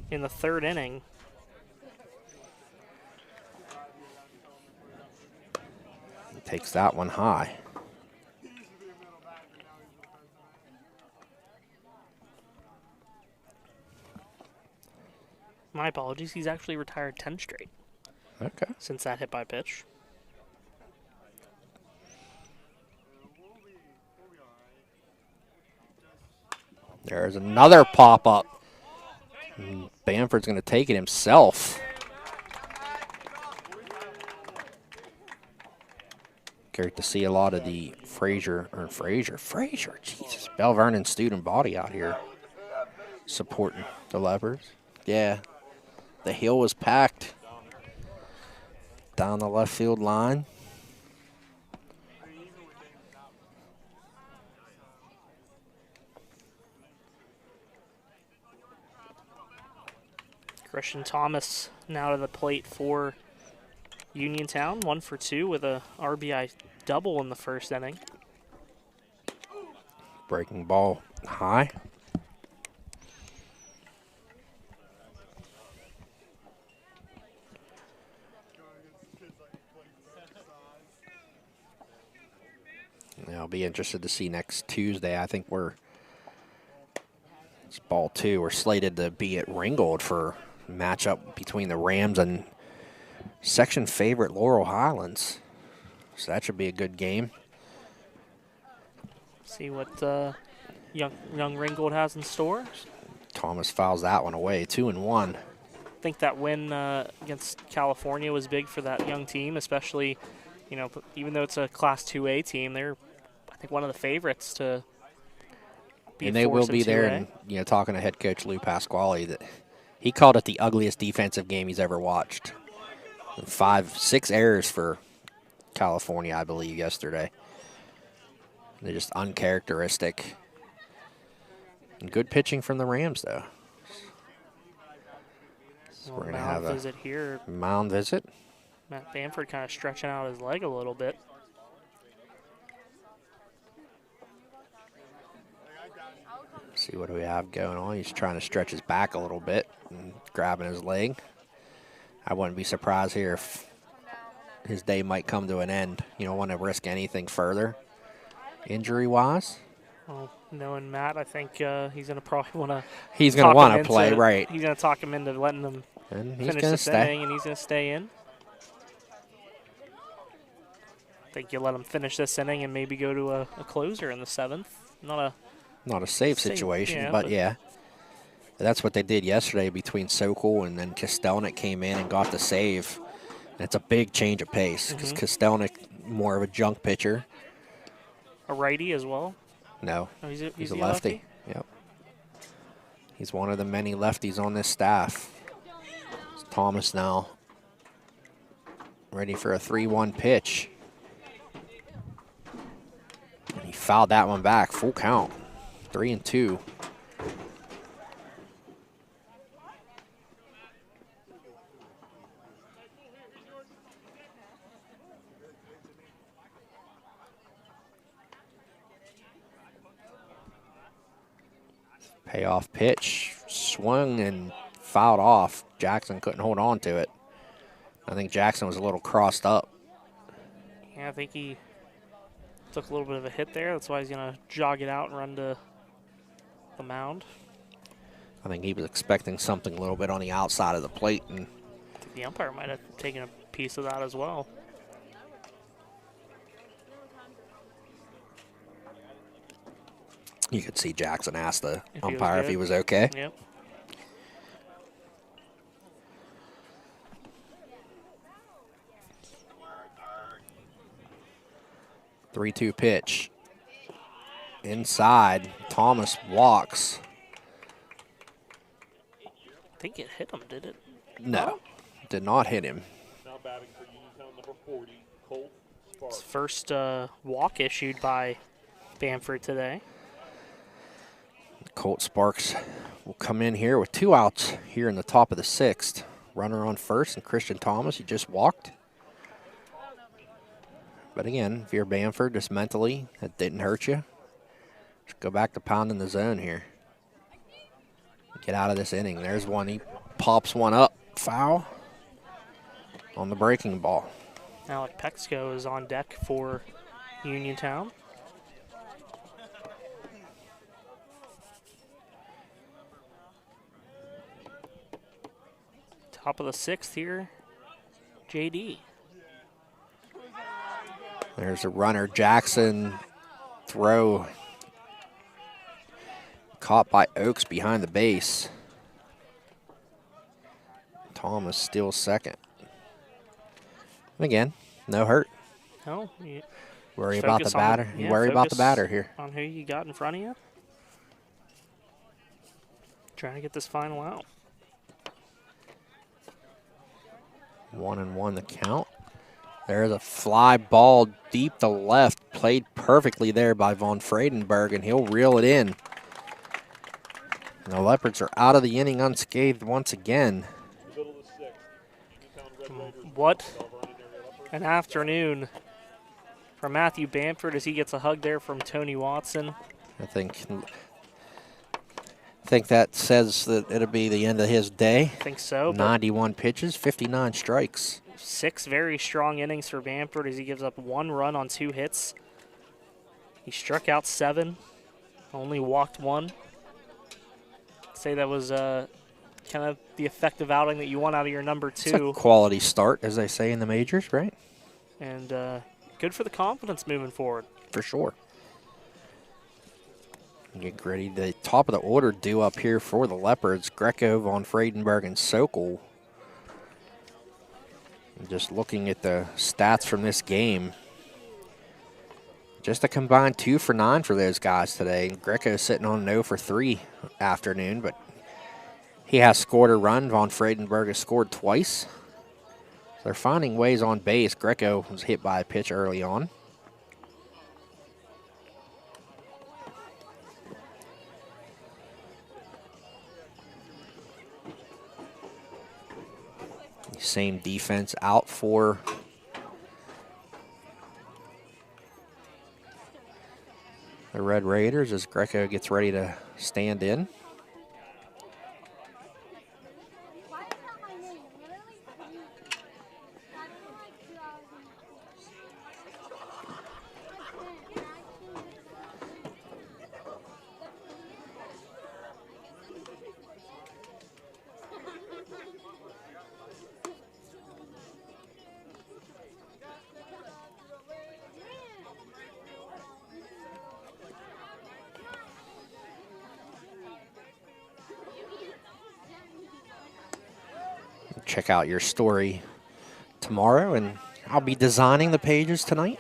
in the 3rd inning. He takes that one high. My apologies. He's actually retired 10 straight. Okay. Since that hit by pitch. There's another pop-up. Bamford's going to take it himself. Great to see a lot of the Fraser, Jesus, Belle Vernon student body out here supporting the Leopards. Yeah, the hill was packed down the left field line. Christian Thomas now to the plate for Uniontown, 1 for 2 with a RBI double in the first inning. Breaking ball high. I'll be interested to see next Tuesday. I think it's ball 2. We're slated to be at Ringgold for a matchup between the Rams and section favorite Laurel Highlands. So that should be a good game. See what young Ringgold has in store. Thomas fouls that one away, 2-1. I think that win against California was big for that young team, especially, even though it's a Class 2A team, they're, I think, one of the favorites to be. And they will be there. And talking to head coach Lou Pasquale, that he called it the ugliest defensive game he's ever watched. 6 errors for California, I believe, yesterday. They're just uncharacteristic. And good pitching from the Rams, though. So we're going to have a visit here. Mound visit. Matt Bamford kind of stretching out his leg a little bit. See what we have going on. He's trying to stretch his back a little bit and grabbing his leg. I wouldn't be surprised here if his day might come to an end. You don't want to risk anything further injury-wise. Well, knowing Matt, I think he's going to probably want to. He's going to want to play, right? He's going to talk him into letting him finish this inning, and he's going to stay in. I think you let him finish this inning and maybe go to a closer in the 7th. Not a safe situation, but yeah. That's what they did yesterday between Sokol and then Kostelnik came in and got the save. And it's a big change of pace because Kostelnik, more of a junk pitcher. A righty as well? No, oh, he's a lefty. Yep. He's one of the many lefties on this staff. It's Thomas now ready for a 3-1 pitch. And he fouled that one back, full count, 3-2. Payoff pitch, swung and fouled off. Jackson couldn't hold on to it. I think Jackson was a little crossed up. Yeah, I think he took a little bit of a hit there. That's why he's going to jog it out and run to the mound. I think he was expecting something a little bit on the outside of the plate. And I think the umpire might have taken a piece of that as well. you could see Jackson ask the umpire if he was okay. Yep. Three-two pitch. Inside, Thomas walks. I think it hit him, did it? No, did not hit him. Now batting for Uniontown, number 40, Colt Sparks. It's first walk issued by Bamford today. Colt Sparks will come in here with 2 outs here in the top of the 6th. Runner on first, and Christian Thomas, he just walked. But again, if you're Bamford, just mentally, that didn't hurt you. Just go back to pounding the zone here. Get out of this inning. There's one. He pops one up. Foul on the breaking ball. Alec Pexco is on deck for Uniontown. Top of the 6th here, JD. There's a runner. Jackson throw caught by Oakes behind the base. Thomas still second. And again, no hurt. No. Worry about the batter. You worry about the batter here. On who you got in front of you. Trying to get this final out. 1-1 the count. There's a fly ball deep to left, played perfectly there by Von Friedenberg, and he'll reel it in. And the Leopards are out of the inning unscathed once again. What an afternoon for Matthew Bamford as he gets a hug there from Tony Watson. I think that says that it'll be the end of his day. I think so. 91 pitches, 59 strikes. 6 very strong innings for Bamford as he gives up 1 run on 2 hits. He struck out 7, only walked 1. I'd say that was kind of the effective outing that you want out of your number 2. It's a quality start, as they say in the majors, right? And good for the confidence moving forward. For sure. Get ready. The top of the order due up here for the Leopards. Greco, Von Friedenberg, and Sokol. Just looking at the stats from this game. Just a combined 2 for 9 for those guys today. Greco sitting on an 0 for 3 afternoon, but he has scored a run. Von Friedenberg has scored twice. They're finding ways on base. Greco was hit by a pitch early on. Same defense out for the Red Raiders as Greco gets ready to stand in. Check out your story tomorrow, and I'll be designing the pages tonight.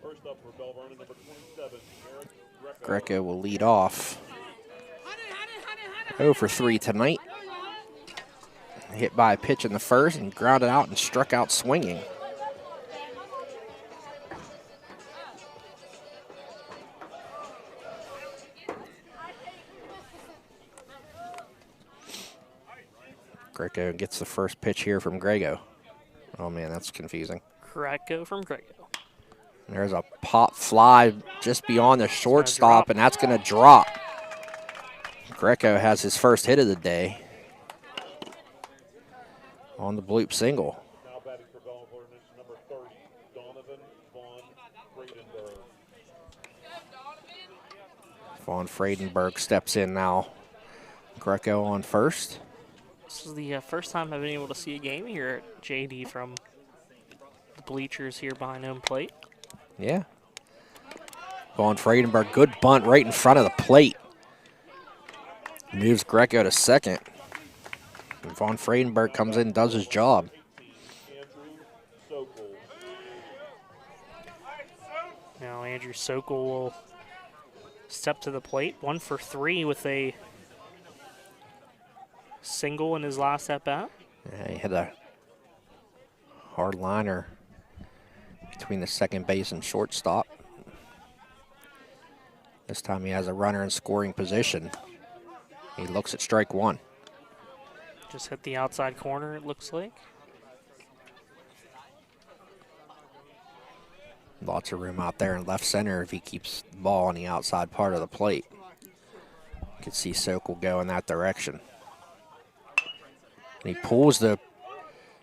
First up for Belle, Vernon, number 27, Greco will lead off. 0 for 3 tonight. Hit by a pitch in the first and grounded out and struck out swinging. Greco gets the first pitch here from Grego. Oh, man, that's confusing. Greco from Grego. There's a pop fly just beyond the shortstop, and that's going to drop. Greco has his first hit of the day on the bloop single. now batting for Belle, Vernon, number 30, Donovan Von Friedenberg. Von Friedenberg steps in now. Greco on first. This is the first time I've been able to see a game here at JD from the bleachers here behind home plate. Yeah. Von Friedenberg, good bunt right in front of the plate. Moves Greco to second. And Von Friedenberg comes in and does his job. Now Andrew Sokol will step to the plate. 1 for 3 with a single in his last at-bat. Yeah, he had a hard liner between the second base and shortstop. This time he has a runner in scoring position. He looks at strike 1. Just hit the outside corner, it looks like. Lots of room out there in left center if he keeps the ball on the outside part of the plate. You can see Sokol go in that direction. And he pulls the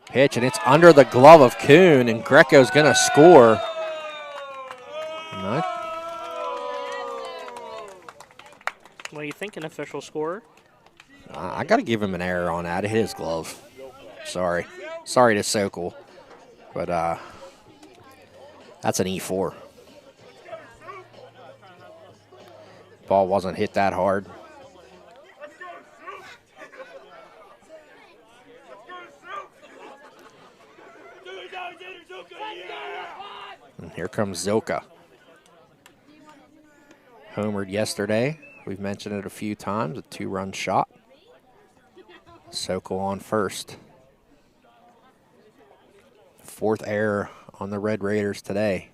pitch, and it's under the glove of Kuhn, and Greco's going to score. No. What do you think, an official scorer? I got to give him an error on that. It hit his glove. Sorry. Sorry to Sokol. But that's an E4. Ball wasn't hit that hard. And here comes Zilka. Homered yesterday. We've mentioned it a few times, a 2-run shot. Sokol on first. 4th error on the Red Raiders today.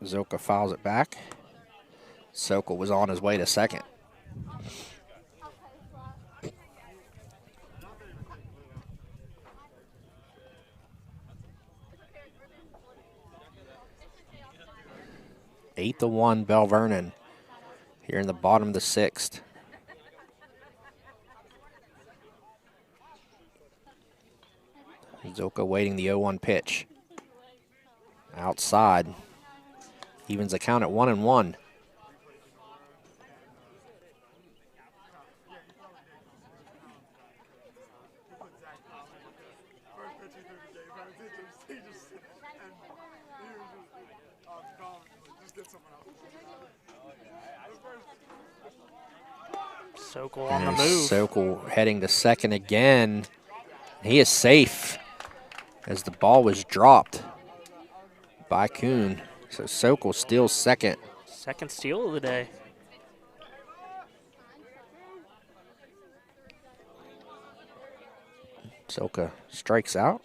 Zilka fouls it back. Sokol was on his way to second. Eight to 1, Belle Vernon here in the bottom of the sixth. Zilka waiting the 0-1 pitch. Outside. Evens the count at 1-1. Sokol on the move. Sokol heading to second again. He is safe as the ball was dropped by Kuhn. So Sokol steals second. Second steal of the day. Zilka strikes out.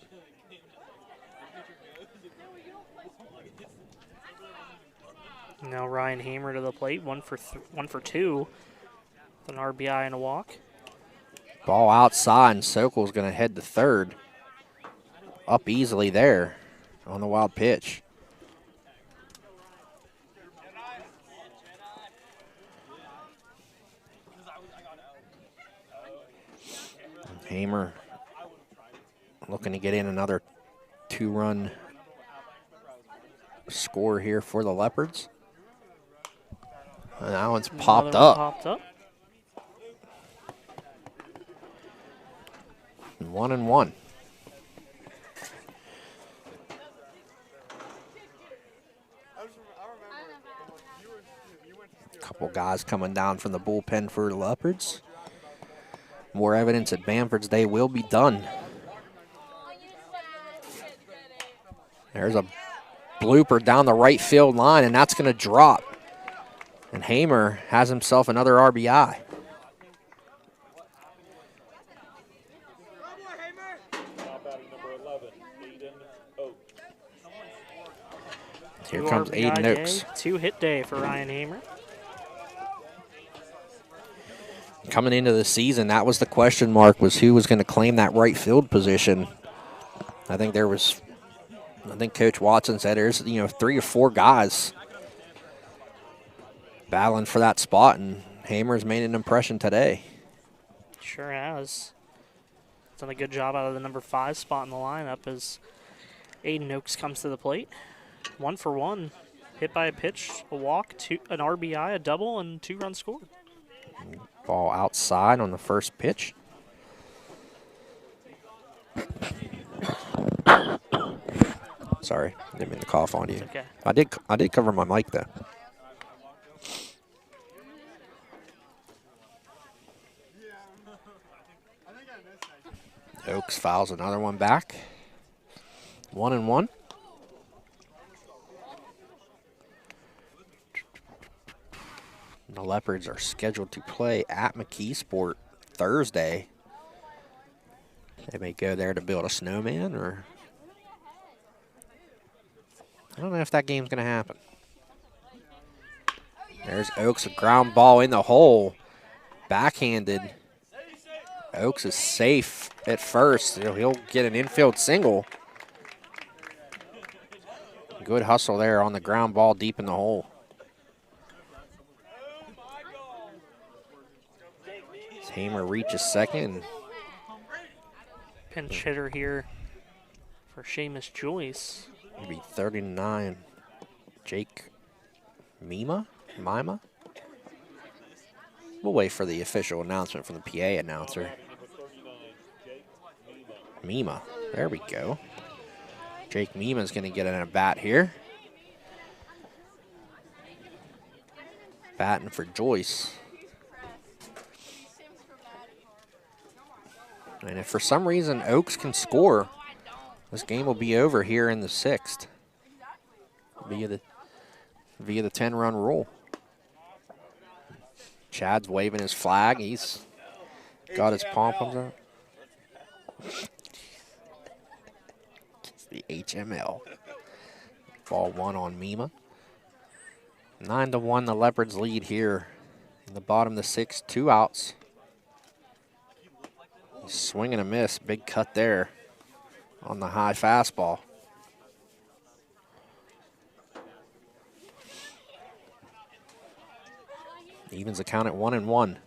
Now Ryan Hamer to the plate, one for two, with an RBI and a walk. Ball outside, and Sokol's going to head to third. Up easily there on the wild pitch. Hamer looking to get in another 2-run score here for the Leopards. And that one's popped up. Popped up. 1-1. Couple guys coming down from the bullpen for the Leopards. More evidence that Bamford's day will be done. There's a blooper down the right field line, and that's going to drop. And Hamer has himself another RBI. Here comes Aiden Oaks. 2-hit day for Ryan Hamer. Coming into the season, that was the question mark, was who was going to claim that right field position. I think Coach Watson said there's 3 or 4 guys battling for that spot, and Hamer's made an impression today. Sure has. Done a good job out of the number 5 spot in the lineup as Aiden Oaks comes to the plate. 1 for 1. Hit by a pitch, a walk, an RBI, a double, and 2-run score. Ball outside on the first pitch. Sorry, didn't mean to cough on you. It's okay. I did cover my mic though. Oaks fouls another one back. 1-1. The Leopards are scheduled to play at McKeesport Thursday. They may go there to build a snowman, or I don't know if that game's going to happen. There's Oaks, a ground ball in the hole. Backhanded. Oaks is safe at first. He'll get an infield single. Good hustle there on the ground ball deep in the hole. Hamer reaches second. Pinch hitter here for Seamus Joyce. It'll be 39. Jake Mima? We'll wait for the official announcement from the PA announcer. Mima. There we go. Jake Mima's going to get in a bat here. Batting for Joyce. And if for some reason Oaks can score, this game will be over here in the 6th via the 10-run rule. Chad's waving his flag. He's got his pom-poms out. It's the HML. Ball 1 on Mima. 9-1, the Leopards lead here. In the bottom of the 6th, 2 outs. Swing and a miss, big cut there on the high fastball. Evens the count at 1-1.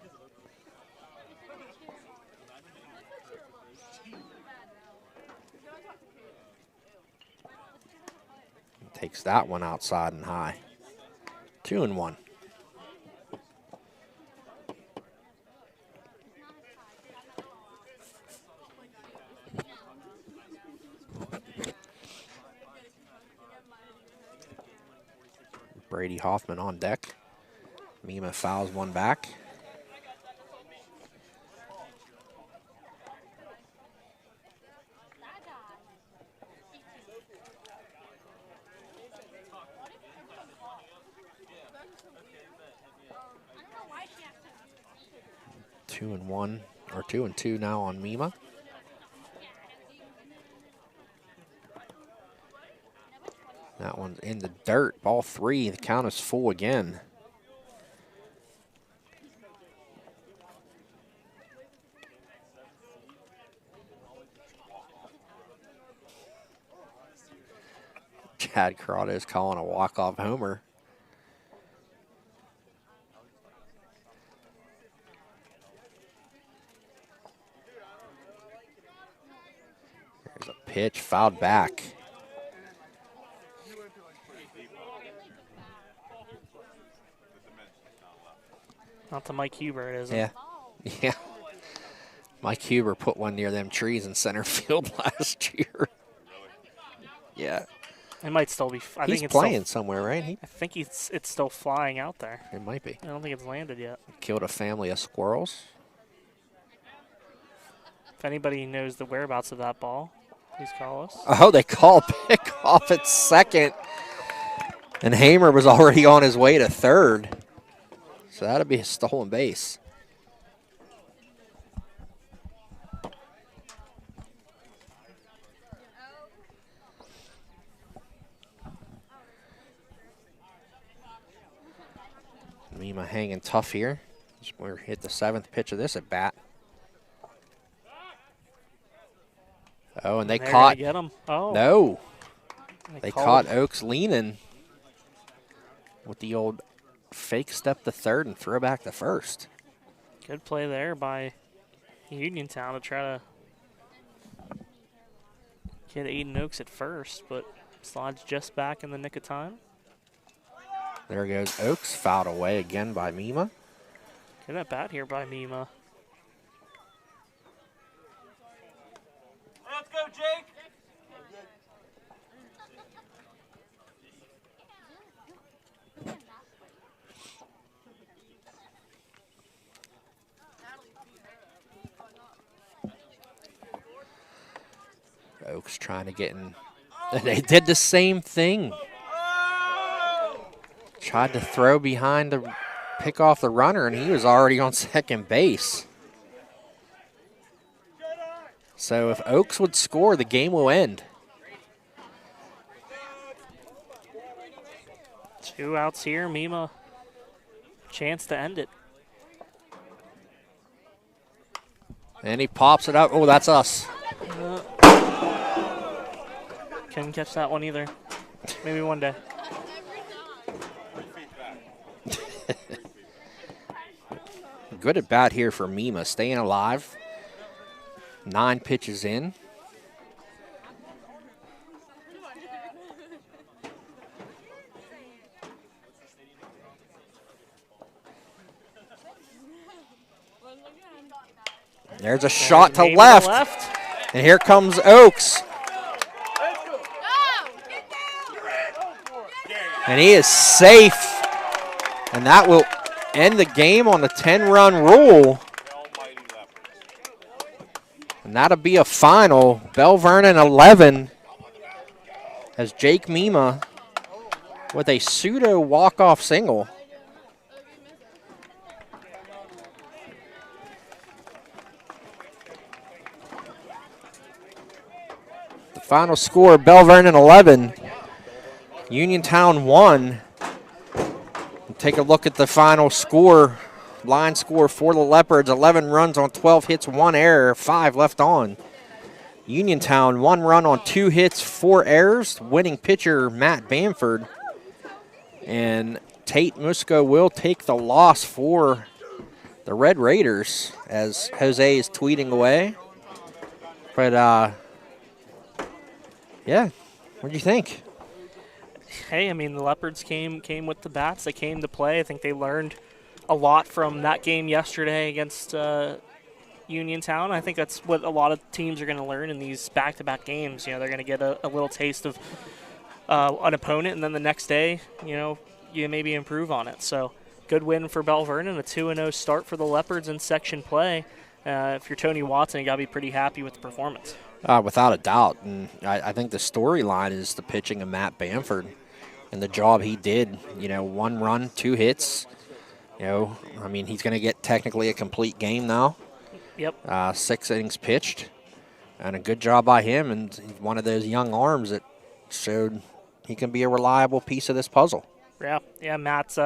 Takes that one outside and high. 2-1. Brady Hoffman on deck. Mima fouls one back. Two and 1 or 2 and 2 now on Mima. That one's in the dirt. Ball 3. The count is full again. Chad Carrata is calling a walk-off homer. There's a pitch fouled back. Not to Mike Huber, is it? Yeah. Yeah. Mike Huber put one near them trees in center field last year. Yeah. It might still be. I He's think it's playing still, somewhere, right? I think it's still flying out there. It might be. I don't think it's landed yet. Killed a family of squirrels. If anybody knows the whereabouts of that ball, please call us. Oh, they call pickoff at second. And Hamer was already on his way to third. So that'd be a stolen base. Mima hanging tough here. We're hit the 7th pitch of this at bat. Oh, and they They're caught. gonna get him. Oh. No. They called caught Oaks leaning with the old fake step to third and throw back to first. Good play there by Uniontown to try to get Aiden Oaks at first, but slides just back in the nick of time. There goes Oaks, fouled away again by Mima. Good at bat here by Mima. Let's go, Jake. Oaks trying to get in. And they did the same thing. Tried to throw behind to pick off the runner, and he was already on second base. So if Oaks would score, the game will end. 2 outs here. Mima, chance to end it. And he pops it up. Oh, that's us. Couldn't catch that one either. Maybe one day. Good at bat here for Mima, staying alive. 9 pitches in. There's a shot to Aim left. left. And here comes Oaks. And he is safe. And that will end the game on the 10-run rule. And that'll be a final. Belle Vernon 11 as Jake Mima with a pseudo walk-off single. The final score, Belle Vernon 11, Uniontown 1. take a look at the final score. Line score for the Leopards, 11 runs on 12 hits, 1 error, 5 left on. Uniontown, 1 run on 2 hits, 4 errors. Winning pitcher, Matt Bamford. And Tate Musco will take the loss for the Red Raiders as Jose is tweeting away. But, yeah, what do you think? Hey, I mean, the Leopards came with the bats. They came to play. I think they learned a lot from that game yesterday against Uniontown. I think that's what a lot of teams are going to learn in these back-to-back games. You know, they're going to get a little taste of an opponent, and then the next day, you know, you maybe improve on it. So good win for Belle Vernon, a 2-0 start for the Leopards in section play. If you're Tony Watson, you got to be pretty happy with the performance. Without a doubt. And I think the storyline is the pitching of Matt Bamford and the job he did. You know, 1 run, 2 hits. You know, I mean, he's going to get technically a complete game now. Yep. 6 innings pitched. And a good job by him. And one of those young arms that showed he can be a reliable piece of this puzzle. Yeah, Matt's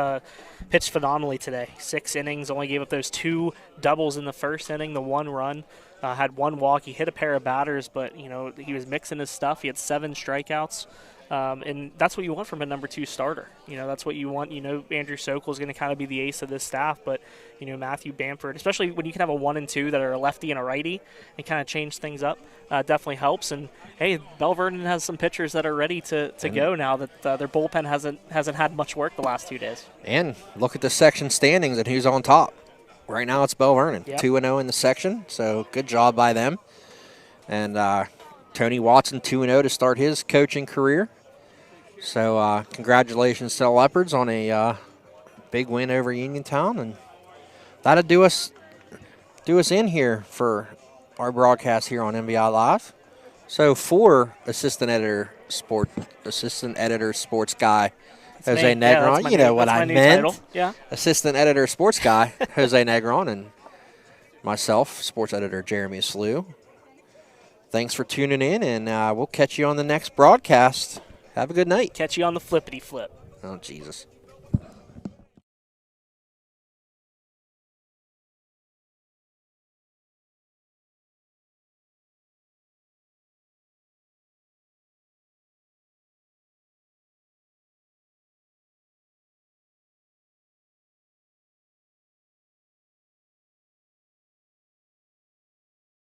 pitched phenomenally today. 6 innings, only gave up those 2 doubles in the first inning, the 1 run. Had 1 walk. He hit a pair of batters, but, you know, he was mixing his stuff. He had 7 strikeouts. And that's what you want from a number 2 starter. You know, that's what you want. You know, Andrew Sokol is going to kind of be the ace of this staff, but, you know, Matthew Bamford, especially when you can have a 1 and 2 that are a lefty and a righty and kind of change things up, definitely helps. And, hey, Belle Vernon has some pitchers that are ready to go now that their bullpen hasn't had much work the last 2 days. And look at the section standings and who's on top. Right now it's Belle Vernon, 2-0 in the section, so good job by them. And Tony Watson, 2-0 to start his coaching career. So congratulations to the Leopards on a big win over Uniontown, and that'll do us in here for our broadcast here on MVI Live. So for assistant editor sports guy Jose Negron, you know what I meant. Yeah. Assistant editor sports guy Jose Negron, and myself, sports editor Jeremy Slew. Thanks for tuning in, and we'll catch you on the next broadcast. Have a good night. Catch you on the flippity flip. Oh, Jesus.